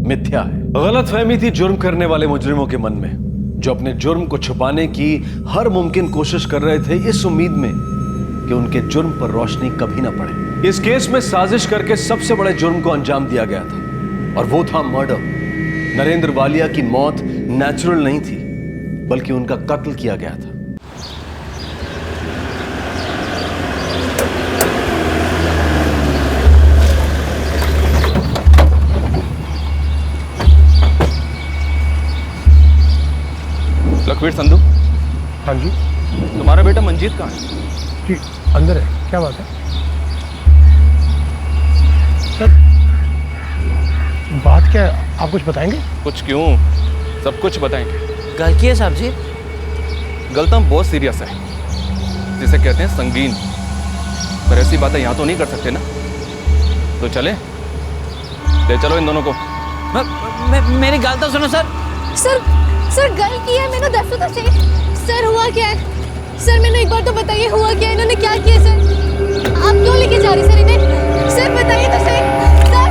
मिथ्या है। गलतफहमी थी जुर्म करने वाले मुजरिमों के मन में, जो अपने जुर्म को छुपाने की हर मुमकिन कोशिश कर रहे थे, इस उम्मीद में कि उनके जुर्म पर रोशनी कभी ना पड़े। इस केस में साजिश करके सबसे बड़े जुर्म को अंजाम दिया गया था, और वो था मर्डर। नरेंद्र वालिया की मौत नेचुरल नहीं थी, बल्कि उनका कत्ल किया गया था। लखवीर संधू। हाँ जी। तुम्हारा बेटा मंजीत कहाँ है? जी अंदर है। क्या बात है सर? बात क्या है, आप कुछ बताएंगे? कुछ क्यों, सब कुछ बताएंगे। गलती है साहब जी। गलती बहुत सीरियस है, जिसे कहते हैं संगीन। पर ऐसी बातें यहाँ तो नहीं कर सकते ना, तो चले ले चलो इन दोनों को। मेरी गल तो सुनो सर। सर गल की है, मैंने दसो तो सही। सर हुआ क्या है? सर मैंने एक बार तो बताइए, हुआ क्या है? इन्होंने क्या किया सर? आप क्यों लेके जा रही सर इन्हें? सर बताइए तो सही सर।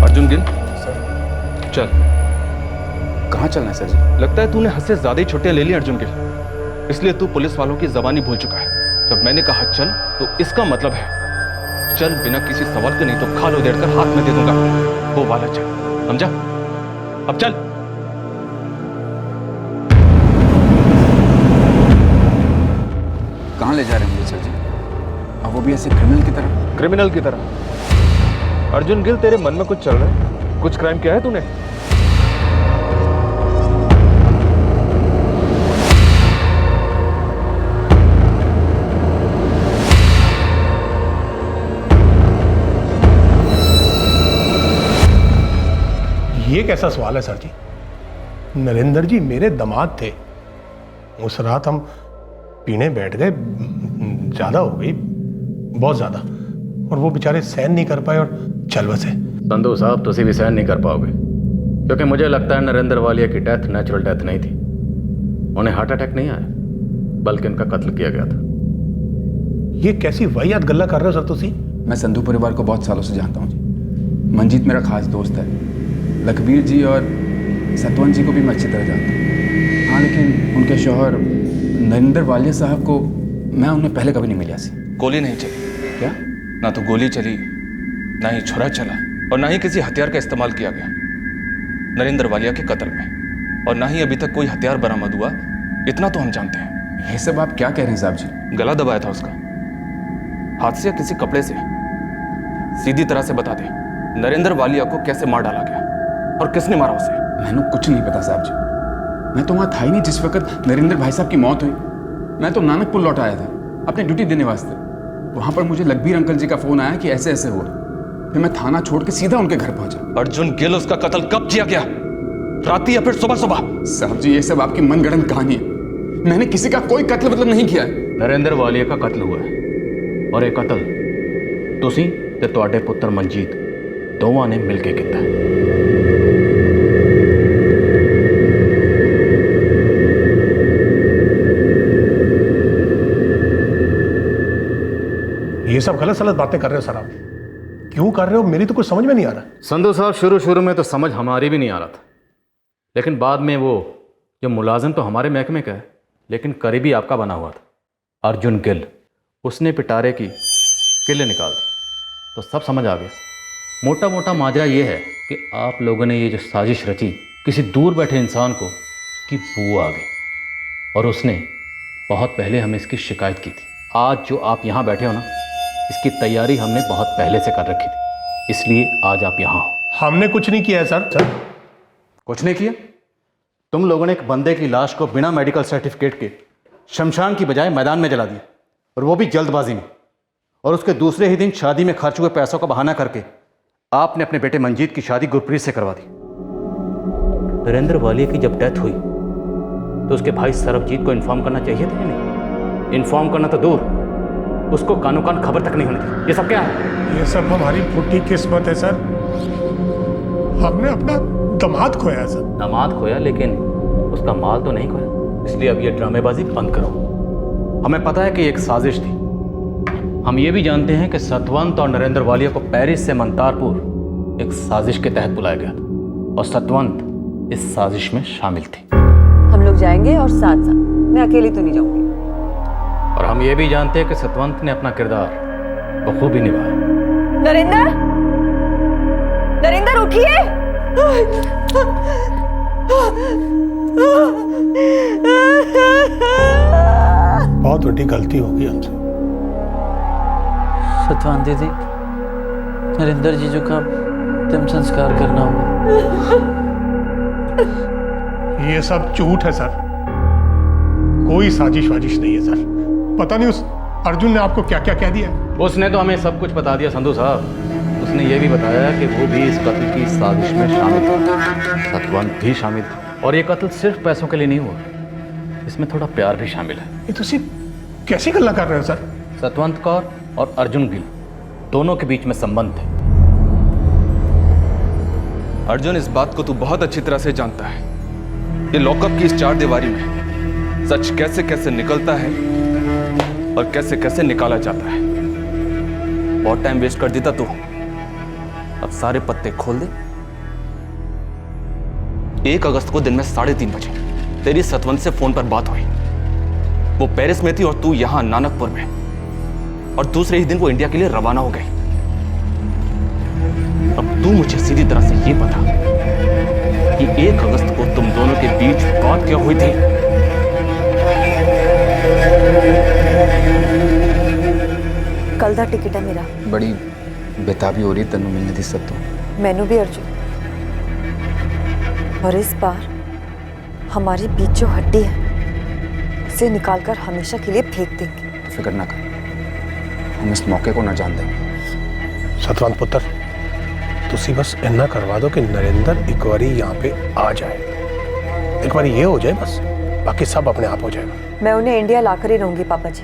अर्जुन गिल, चल। कहाँ चलना है सर जी? लगता है तूने हद से ज्यादा ही छुट्टियां ले ली अर्जुन गिल, इसलिए तू पुलिस वालों की जबानी भूल चुका है। जब मैंने कहा चल, तो इसका मतलब है चल, बिना किसी सवाल के, नहीं तो खाल उधेड़ कर हाथ में दे दूंगा। वो वाला चल, समझा? अब चल। कहाँ ले जा रहे हैं मुझे सर जी? अब वो भी ऐसे क्रिमिनल की तरह? क्रिमिनल की तरह? अर्जुन गिल, तेरे मन में कुछ चल रहा है? कुछ क्राइम किया है तूने? ये कैसा सवाल है सर जी? नरेंद्र जी मेरे दामाद थे। उस रात हम पीने बैठ गए, ज्यादा हो गई, बहुत ज्यादा, और वो बेचारे सहन नहीं कर पाए और चल बसे। संधू साहब, तुसी भी सहन नहीं कर पाओगे, क्योंकि मुझे लगता है नरेंद्र वालिया की डेथ नेचुरल डेथ नहीं थी। उन्हें हार्ट अटैक नहीं आया, बल्कि उनका कत्ल किया गया था। ये कैसी वाहियात गल्ला कर रहे हो सर तुसी? मैं संधू परिवार को बहुत सालों से जानता हूँ जी। मंजीत मेरा खास दोस्त है। लखबीर जी और सतवंत जी को भी मैं अच्छी तरह जानता हूँ। हाँ, लेकिन उनके शौहर नरेंद्र वालिया साहब को मैं उन्हें पहले कभी नहीं मिला सी। गोली नहीं चली। क्या? ना तो गोली चली, ना ही छुरा चला, और ना ही किसी हथियार का इस्तेमाल किया गया नरेंद्र वालिया के कत्ल में, और ना ही अभी तक कोई हथियार बरामद हुआ। इतना तो हम जानते हैं। ये सब आप क्या कह रहे हैं साहब जी? गला दबाया था उसका, हाथ से या किसी कपड़े से। सीधी तरह से बता दे, नरेंद्र वालिया को कैसे मार डाला गया और किसने मारा उसे? मैंने कुछ नहीं पता साहब जी। मैं तो वहाँ था ही नहीं जिस वक्त नरेंद्र भाई साहब की मौत हुई। मैं तो नानकपुर लौट आया था अपनी ड्यूटी देने वास्ते। वहाँ पर मुझे लखबीर अंकल जी का फोन आया कि ऐसे ऐसे हुआ। फिर मैं थाना छोड़ के सीधा उनके घर पहुंचा। अर्जुन गिल, उसका कत्ल कब किया गया? राती या फिर सुबह सुबह? साहब जी, ये सब आपकी मनगढ़ंत कहानी है। मैंने किसी का कोई कत्ल मतलब नहीं किया है। नरेंद्र वालिया का कत्ल हुआ है, और ये कत्ल तुसी ते तुहाडे पुत्र मंजीत दोवां ने मिलके किया है। ये सब गलत सलत बातें कर रहे हो सर आप। क्यों कर रहे हो? मेरी तो कुछ समझ में नहीं आ रहा। संधू साहब, शुरू में तो समझ हमारी भी नहीं आ रहा था, लेकिन बाद में वो जो मुलाजिम तो हमारे महकमे का है, लेकिन करीबी आपका बना हुआ था, अर्जुन गिल, उसने पिटारे की किले निकाल दी, तो सब समझ आ गया। मोटा मोटा माजरा ये है कि आप लोगों ने ये जो साजिश रची, किसी दूर बैठे इंसान को की बू आ गई, और उसने बहुत पहले हमें इसकी शिकायत की थी। आज जो आप यहाँ बैठे हो ना, इसकी तैयारी हमने बहुत पहले से कर रखी थी, इसलिए आज आप यहाँ हो। हमने कुछ नहीं किया है सर। कुछ नहीं किया? तुम लोगों ने एक बंदे की लाश को बिना मेडिकल सर्टिफिकेट के शमशान की बजाय मैदान में जला दिया, और वो भी जल्दबाजी में। और उसके दूसरे ही दिन शादी में खर्च हुए पैसों का बहाना करके आपने अपने बेटे मंजीत की शादी गुरप्रीत से करवा दी। नरेंद्र वालिया की जब डेथ हुई तो उसके भाई सरबजीत को इन्फॉर्म करना चाहिए था या नहीं? इन्फॉर्म करना तो दूर, उसको कानो कान खबर तक नहीं होनी थी। ये सब क्या है? ये सब हमारी फुटी किस्मत है सर। हमने अपना दामाद खोया सर। दामाद खोया, लेकिन उसका माल तो नहीं खोया। इसलिए अब ये ड्रामेबाजी बंद करो। हमें पता है कि एक साजिश थी। हम ये भी जानते हैं कि सतवंत और नरेंद्र वालिया को पेरिस से मंतारपुर एक साजिश के तहत बुलाया गया था, और सतवंत इस साजिश में शामिल थी। हम लोग जाएंगे और साथ साथ, मैं अकेली तो नहीं जाऊंगी। और हम ये भी जानते हैं कि सतवंत ने अपना किरदार बखूबी निभाया। नरेंद्र, नरेंद्र उठिए। बहुत बड़ी गलती होगी हमसे। सतवंत दीदी, नरेंद्र जीजू का अंतिम संस्कार करना होगा। ये सब झूठ है सर, कोई साजिश वाजिश नहीं है सर। पता नहीं उस अर्जुन ने आपको क्या क्या कह दिया। उसने तो हमें सब कुछ बता दिया संधू साहब। उसने ये भी बताया कि वो भी इस कत्ल की साजिश में शामिल था, सतवंत भी शामिल था। और ये कत्ल सिर्फ पैसों के लिए नहीं हुआ, इसमें थोड़ा प्यार भी शामिल है। ये तो सिर्फ कैसी गल्ला कर रहे हो सर? सतवंत कौर और अर्जुन गिल दोनों के बीच में संबंध थे। अर्जुन, इस बात को तू बहुत अच्छी तरह से जानता है। ये लॉकअप की इस चार दीवारी में सच कैसे कैसे निकलता है और कैसे कैसे निकाला जाता है। बहुत टाइम वेस्ट कर देता तू। अब सारे पत्ते खोल दे। 1 अगस्त को दिन में 3:30 बजे तेरी सतवंत से फोन पर बात हुई। वो पेरिस में थी और तू यहां नानकपुर में, और दूसरे ही दिन वो इंडिया के लिए रवाना हो गई। अब तू मुझे सीधी तरह से ये बता कि 1 अगस्त को तुम दोनों के बीच बात क्या हुई थी? कल दा टिकट है मेरा। बड़ी बेताबी हो रही तेनों मिलने दी सब तो। मैनू भी अर्जुन, और इस बार हमारे बीच जो हड्डी है उसे निकालकर हमेशा के लिए फेंक देंगे। फिक्र ना कर, हम इस मौके को ना जान देंगे। सतवंत पुत्र, तुसी बस इन्ना करवा दो कि नरेंद्र एक बारी यहाँ पे आ जाए। एक बारी ये हो जाए बस, बाकी सब अपने आप हो जाएगा। मैं उन्हें इंडिया लाकर ही रहूंगी पापा जी।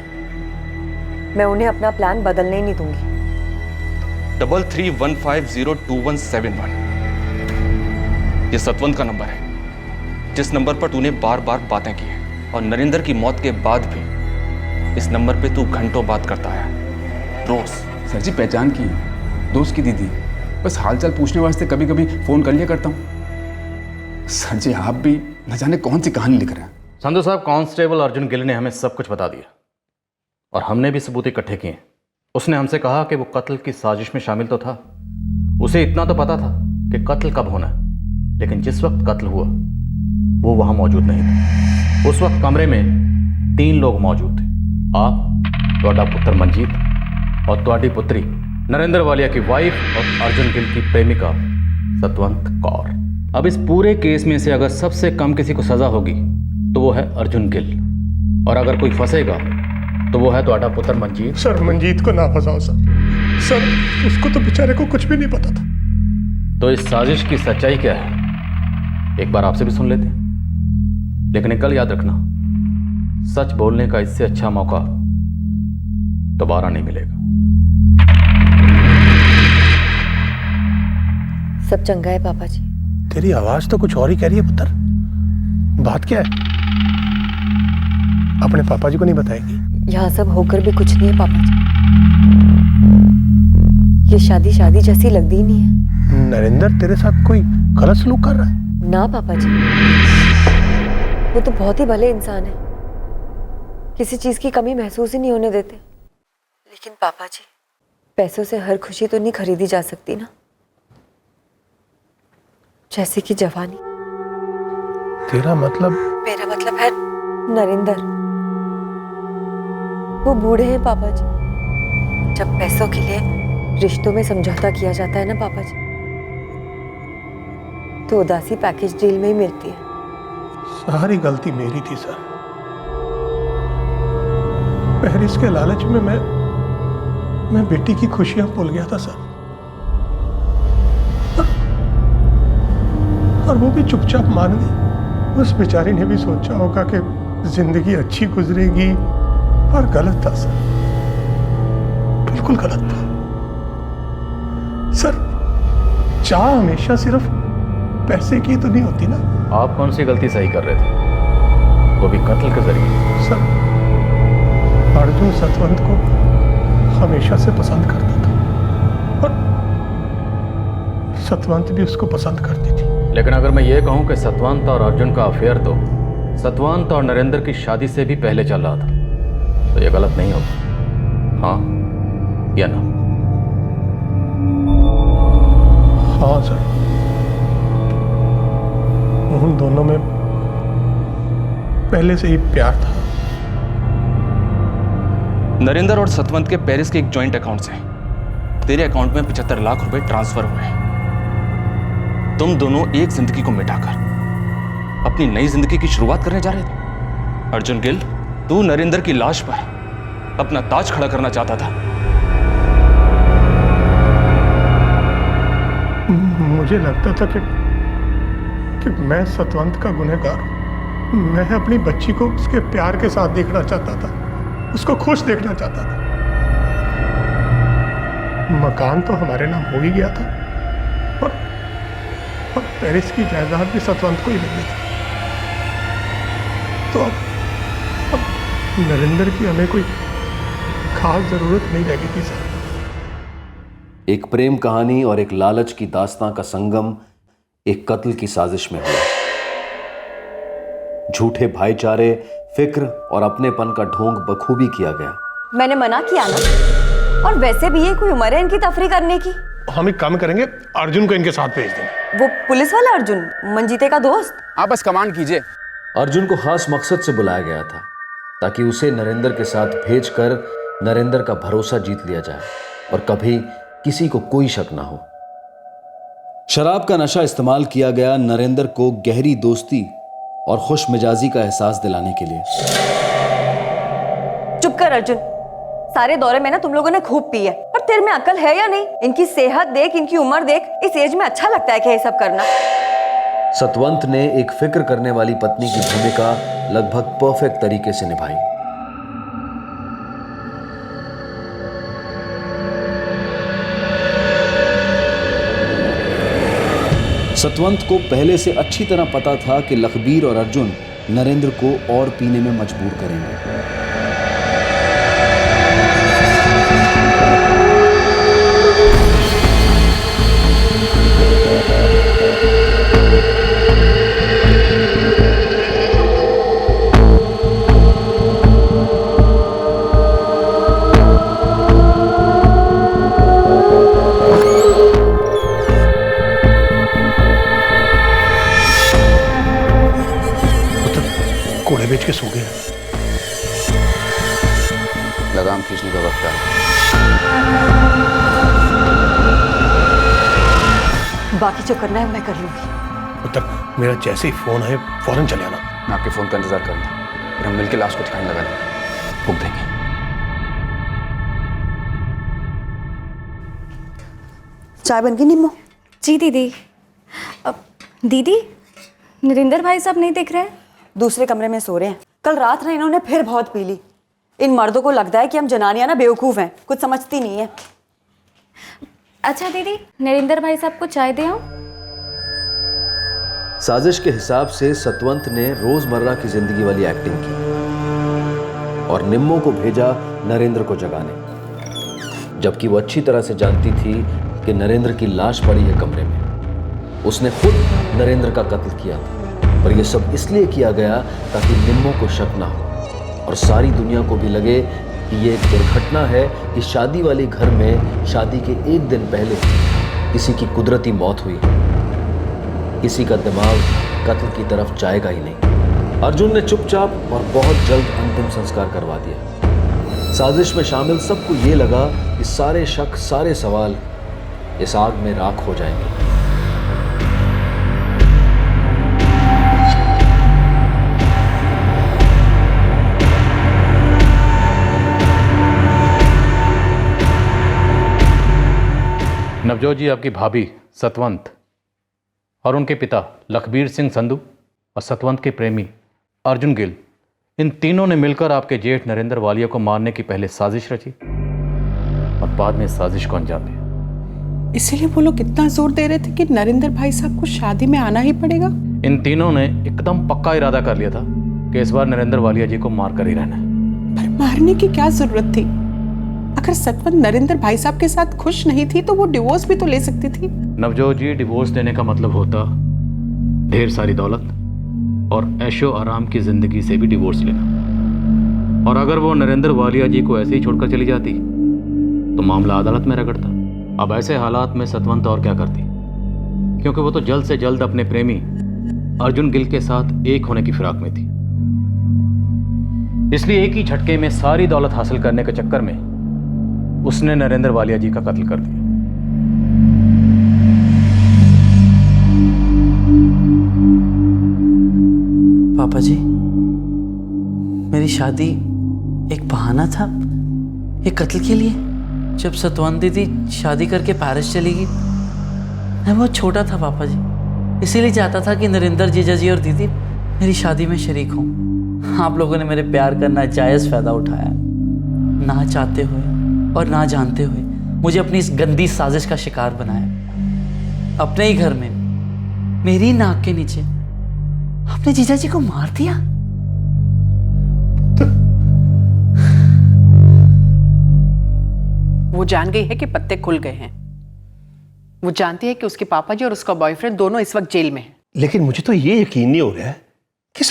मैं उन्हें अपना प्लान बदलने ही नहीं दूंगी। 33150217 ये सतवंत का नंबर है, जिस नंबर पर तूने बार बार बातें की हैं। और नरेंद्र की मौत के बाद भी इस नंबर पे तू घंटों बात करता है, रोज। सर जी पहचान की, दोस्त की दीदी, बस हालचाल पूछने वास्ते कभी कभी फ़ोन कर लिया करता हूँ। सर जी आप भी न जाने कौन सी कहानी लिख रहे हैं। संधू साहब, कांस्टेबल अर्जुन गिल ने हमें सब कुछ बता दिया और हमने भी सबूत इकट्ठे किए। उसने हमसे कहा कि वो कत्ल की साजिश में शामिल तो था, उसे इतना तो पता था कि कत्ल कब होना है, लेकिन जिस वक्त कत्ल हुआ वो वहां मौजूद नहीं था। उस वक्त कमरे में 3 लोग मौजूद थे, आप, ਤੁਹਾਡਾ पुत्र मंजीत और ਤੁਹਾਡੀ पुत्री नरेंद्र वालिया की वाइफ और अर्जुन गिल की प्रेमिका सतवंत कौर। अब इस पूरे केस में से अगर सबसे कम किसी को सजा होगी तो वो है अर्जुन गिल, और अगर कोई फंसेगा तो वो है ਤੁਹਾਡਾ पुत्र मंजीत। सर मंजीत को ना फंसाओ सर, उसको तो बेचारे को कुछ भी नहीं पता था। तो इस साजिश की सच्चाई क्या है एक बार आपसे भी सुन लेते हैं, लेकिन एक गल याद रखना, सच बोलने का इससे अच्छा मौका दोबारा नहीं मिलेगा। सब चंगा है पापा जी। तेरी आवाज तो कुछ और ही कह रही है पुत्र, बात क्या है? अपने पापा जी को नहीं बताएगी? यहाँ सब होकर भी कुछ नहीं है पापा जी, ये शादी जैसी लगती ही नहीं है। नरेंद्र तेरे साथ कोई गलत सलूक कर रहा है? ना पापा जी, वो तो बहुत ही भले इंसान है, किसी चीज की कमी महसूस ही नहीं होने देते। लेकिन पापा जी, पैसों से हर खुशी तो नहीं खरीदी जा सकती ना, जैसे कि जवानी। तेरा मतलब? मेरा मतलब है नरेंद्र, वो बूढ़े हैं पापा जी। जब पैसों के लिए रिश्तों में समझौता किया जाता है ना पापा जी, तो उदासी पैकेज डील में ही मिलती है। सारी गलती मेरी थी सर, पेरिस के लालच में मैं बेटी की खुशियां भूल गया था सर, और वो भी चुपचाप मान गई। उस बेचारी ने भी सोचा होगा कि जिंदगी अच्छी गुजरेगी, और गलत था सर, बिल्कुल गलत था सर। चाह हमेशा सिर्फ पैसे की तो नहीं होती ना। आप कौन सी गलती सही कर रहे थे, वो भी कत्ल के जरिए? सर, अर्जुन सतवंत को हमेशा से पसंद करता था, और सतवंत भी उसको पसंद करती थी। लेकिन अगर मैं ये कहूं कि सतवंत और अर्जुन का अफेयर तो सतवंत और नरेंद्र की शादी से भी पहले चल रहा था, तो ये गलत नहीं होगा, हाँ या ना? हाँ सर, उन दोनों में पहले से ही प्यार था। नरेंद्र और सतवंत के पेरिस के एक जॉइंट अकाउंट से तेरे अकाउंट में 75 लाख रुपए ट्रांसफर हुए। तुम दोनों एक जिंदगी को मिटाकर अपनी नई जिंदगी की शुरुआत करने जा रहे थे। अर्जुन गिल, तू नरेंद्र की लाश पर अपना ताज खड़ा करना चाहता था। मुझे लगता था कि मैं सतवंत का गुनहगार हूं। मैं अपनी बच्ची को उसके प्यार के साथ देखना चाहता था, उसको खुश देखना चाहता था। मकान तो हमारे नाम हो ही गया था, और पेरिस की जायदाद भी सतवंत को ही मिलनी थी। तो अब नरेंद्र की हमें कोई खास जरूरत नहीं लगी थी सर। एक प्रेम कहानी और एक लालच की दास्तां का संगम एक कत्ल की साजिश में हुआ। झूठे भाईचारे, फिक्र और अपनेपन का ढोंग बखूबी किया गया। मैंने मना किया ना, और वैसे भी ये कोई उम्र है इनकी तफरी करने की। हम एक काम करेंगे, अर्जुन को इनके साथ भेज देंगे। वो पुलिस वाला अर्जुन, मंजीते का दोस्त? आप बस कमांड कीजिए। अर्जुन को खास मकसद से बुलाया गया था, ताकि उसे नरेंद्र के साथ भेजकर नरेंद्र का भरोसा जीत लिया जाए और कभी किसी को कोई शक ना हो। शराब का नशा इस्तेमाल किया गया नरेंद्र को गहरी दोस्ती और खुश मिजाजी का एहसास दिलाने के लिए। चुप कर अर्जुन, सारे दौरे में ना तुम लोगों ने खूब पी है, पर तेरे में अकल है या नहीं? इनकी सेहत देख, इनकी उम्र देख, इस एज में अच्छा लगता है क्या ये सब करना? सतवंत ने एक फिक्र करने वाली पत्नी की भूमिका लगभग परफेक्ट तरीके से निभाई। सतवंत को पहले से अच्छी तरह पता था कि लखबीर और अर्जुन नरेंद्र को और पीने में मजबूर करेंगे। घोड़े बेच के सो गए। लगाम खींचने का वक्त आया। बाकी जो करना है मैं कर लूंगी। पुत्र, मेरा जैसे ही फोन है फौरन चले आना। मैं आपके फोन का इंतजार करूंगा, फिर हम मिलकर लाश को ठिकाने लगा देंगे, फूंक देंगे। चाय बन गई निम्मो? जी दीदी। दीदी, नरेंद्र भाई साहब नहीं दिख रहे हैं? दूसरे कमरे में सो रहे हैं। कल रात ना इन्होंने फिर बहुत पी ली। इन मर्दों को लगता है कि हम जनानियां ना बेवकूफ हैं, कुछ समझती नहीं है। अच्छा दीदी, नरेंद्र भाई साहब को चाय दे आऊं? साजिश के हिसाब से सतवंत ने रोजमर्रा की जिंदगी वाली एक्टिंग की और निम्मो को भेजा नरेंद्र को जगाने, जबकि वो अच्छी तरह से जानती थी कि नरेंद्र की लाश पड़ी है कमरे में। उसने खुद नरेंद्र का कत्ल किया था, पर यह सब इसलिए किया गया ताकि निम्मो को शक ना हो और सारी दुनिया को भी लगे कि ये एक दुर्घटना है कि शादी वाले घर में शादी के एक दिन पहले किसी की कुदरती मौत हुई। किसी का दिमाग कत्ल की तरफ जाएगा ही नहीं। अर्जुन ने चुपचाप और बहुत जल्द अंतिम संस्कार करवा दिया। साजिश में शामिल सबको ये लगा कि सारे शक, सारे सवाल इस आग में राख हो जाएंगे। नवजोत जी, आपकी भाभी सतवंत और उनके पिता लखबीर सिंह संधू और सतवंत के प्रेमी अर्जुन गिल, इन तीनों ने मिलकर आपके जेठ नरेंद्र वालिया को मारने की पहले साजिश रची और बाद में साजिश को अंजाम दिया। इसीलिए वो लोग इतना जोर दे रहे थे कि नरेंद्र भाई साहब को शादी में आना ही पड़ेगा। इन तीनों ने एकदम पक्का इरादा कर लिया था कि इस बार नरेंद्र वालिया जी को मार कर ही रहना है। पर मारने की क्या जरूरत थी? अगर सतवंत नरेंद्र भाई साहब के साथ खुश नहीं थी तो वो डिवोर्स भी तो ले सकती थी। नवजोत जी, डिवोर्स देने का मतलब होता ढेर सारी दौलत और ऐशो आराम की जिंदगी से भी डिवोर्स लेना। और अगर वो नरेंद्र वालिया जी को ऐसे ही छोड़कर चली जाती तो मामला अदालत में रगड़ता। अब ऐसे हालात में सतवंत और क्या करती, क्योंकि वो तो जल्द से जल्द अपने प्रेमी अर्जुन गिल के साथ एक होने की फिराक में थी। इसलिए एक ही झटके में सारी दौलत हासिल करने के चक्कर में उसने नरेंद्र वालिया जी का कत्ल कर दिया। पापा जी, मेरी शादी एक बहाना था ये कत्ल के लिए। जब सतवंत दीदी शादी करके पेरिस चली गई, मैं बहुत छोटा था पापा जी, इसीलिए चाहता था कि नरेंद्र जीजा जी और दीदी मेरी शादी में शरीक हों। आप लोगों ने मेरे प्यार का नाजायज़ फ़ायदा उठाया। ना चाहते हुए और ना जानते हुए मुझे अपनी इस गंदी साजिश का शिकार बनाया। अपने ही घर में मेरी नाक के नीचे अपने जीजा जी को मार दिया। वो जान गई है कि पत्ते खुल गए हैं। वो जानती है कि उसके पापा जी और उसका बॉयफ्रेंड दोनों इस वक्त जेल में हैं। लेकिन मुझे तो ये यकीन नहीं हो रहा है कि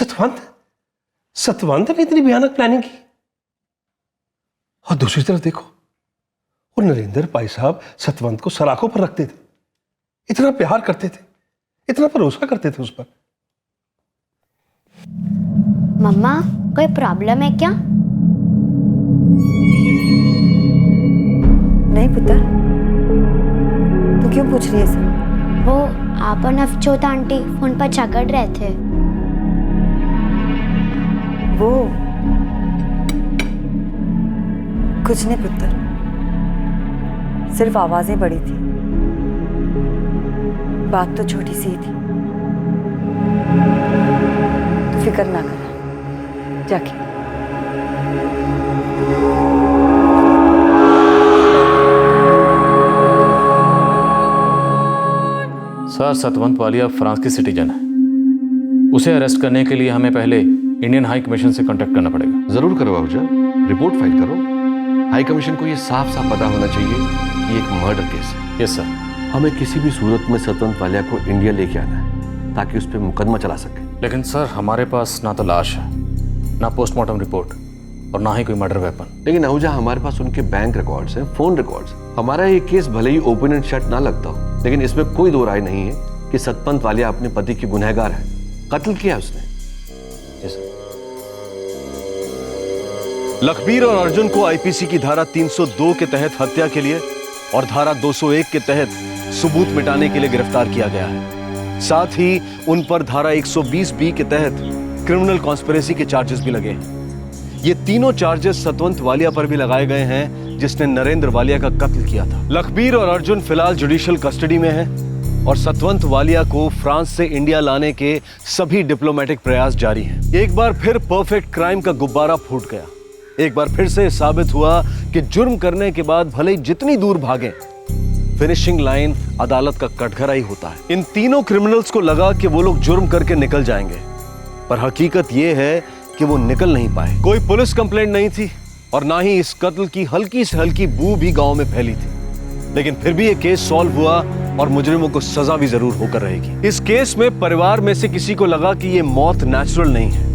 सतवंत ने इतनी भयानक प्लानिंग की। और दूसरी तरफ देखो, और नरेंद्र भाई साहब सतवंत को सलाखों पर रखते थे, इतना प्यार करते थे, इतना भरोसा करते थे उस पर। मम्मा, कोई प्रॉब्लम है क्या? नहीं पुत्र, तू क्यों पूछ रही है सब? वो आप और नवजोत आंटी फोन पर झगड़ रहे थे। वो कुछ नहीं पुत्र, सिर्फ आवाजें बड़ी थी, बात तो छोटी सी ही थी। तो फिक्र ना करना, जाके। सर, सतवंत वालिया फ्रांस की सिटीजन है उसे अरेस्ट करने के लिए हमें पहले इंडियन हाई कमीशन से कांटेक्ट करना पड़ेगा। जरूर करो आहूजा, रिपोर्ट फाइल करो। हाई कमीशन को ये साफ साफ पता होना चाहिए कि एक मर्डर केस है। Yes sir. हमें किसी भी सूरत में सतवंत वालिया को इंडिया लेके आना है ताकि उस पर मुकदमा चला सके। लेकिन सर हमारे पास ना तो लाश है, ना पोस्टमार्टम रिपोर्ट और ना ही कोई मर्डर वेपन। लेकिन आहूजा हमारे पास उनके बैंक रिकॉर्ड्स हैं, फोन रिकॉर्ड्स। हमारा ये केस भले ही ओपन एंड शट ना लगता हो, लेकिन इसमें कोई दो राय नहीं है कि सतवंत वालिया अपने पति की गुनहगार है। कत्ल किया उसने। लखबीर और अर्जुन को आईपीसी की धारा 302 के तहत हत्या के लिए और धारा 201 के तहत सबूत मिटाने के लिए गिरफ्तार किया गया है। साथ ही उन पर धारा 120 बी के तहत क्रिमिनल कॉन्स्पिरेसी के चार्जेस भी लगे हैं। ये तीनों चार्जेस सतवंत वालिया पर भी लगाए गए हैं, जिसने नरेंद्र वालिया का कत्ल किया था। लखबीर और अर्जुन फिलहाल जुडिशियल कस्टडी में हैं और सतवंत वालिया को फ्रांस से इंडिया लाने के सभी डिप्लोमेटिक प्रयास जारी हैं। एक बार फिर परफेक्ट क्राइम का गुब्बारा फूट गया। एक बार फिर से साबित हुआ कि जुर्म करने के बाद भले ही जितनी दूर भागें, फिनिशिंग लाइन अदालत का कटघरा ही होता है। इन तीनों क्रिमिनल्स को लगा कि वो लोग जुर्म करके निकल जाएंगे, पर हकीकत ये है कि वो निकल नहीं पाए। कोई पुलिस कंप्लेंट नहीं थी और ना ही इस कत्ल की हल्की से हल्की बू भी गांव में फैली थी। लेकिन फिर भी ये केस सॉल्व हुआ और मुजरिमों को सजा भी जरूर होकर रहेगी। इस केस में परिवार में से किसी को लगा कि ये मौत नेचुरल नहीं है।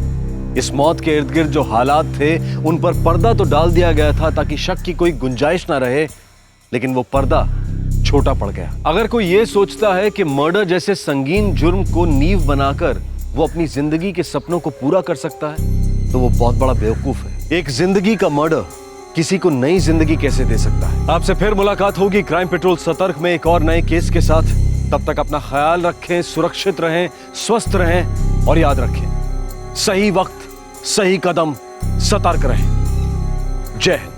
इस मौत के इर्द गिर्द जो हालात थे उन पर पर्दा तो डाल दिया गया था ताकि शक की कोई गुंजाइश ना रहे, लेकिन वो पर्दा छोटा पड़ गया। अगर कोई ये सोचता है कि मर्डर जैसे संगीन जुर्म को नींव बनाकर वो अपनी जिंदगी के सपनों को पूरा कर सकता है, तो वो बहुत बड़ा बेवकूफ है। एक जिंदगी का मर्डर किसी को नई जिंदगी कैसे दे सकता है। आपसे फिर मुलाकात होगी क्राइम पेट्रोल सतर्क में एक और नए केस के साथ। तब तक अपना ख्याल रखें, सुरक्षित रहें, स्वस्थ रहें और याद रखें, सही वक्त सही कदम, सतर्क रहें। जय हिंद।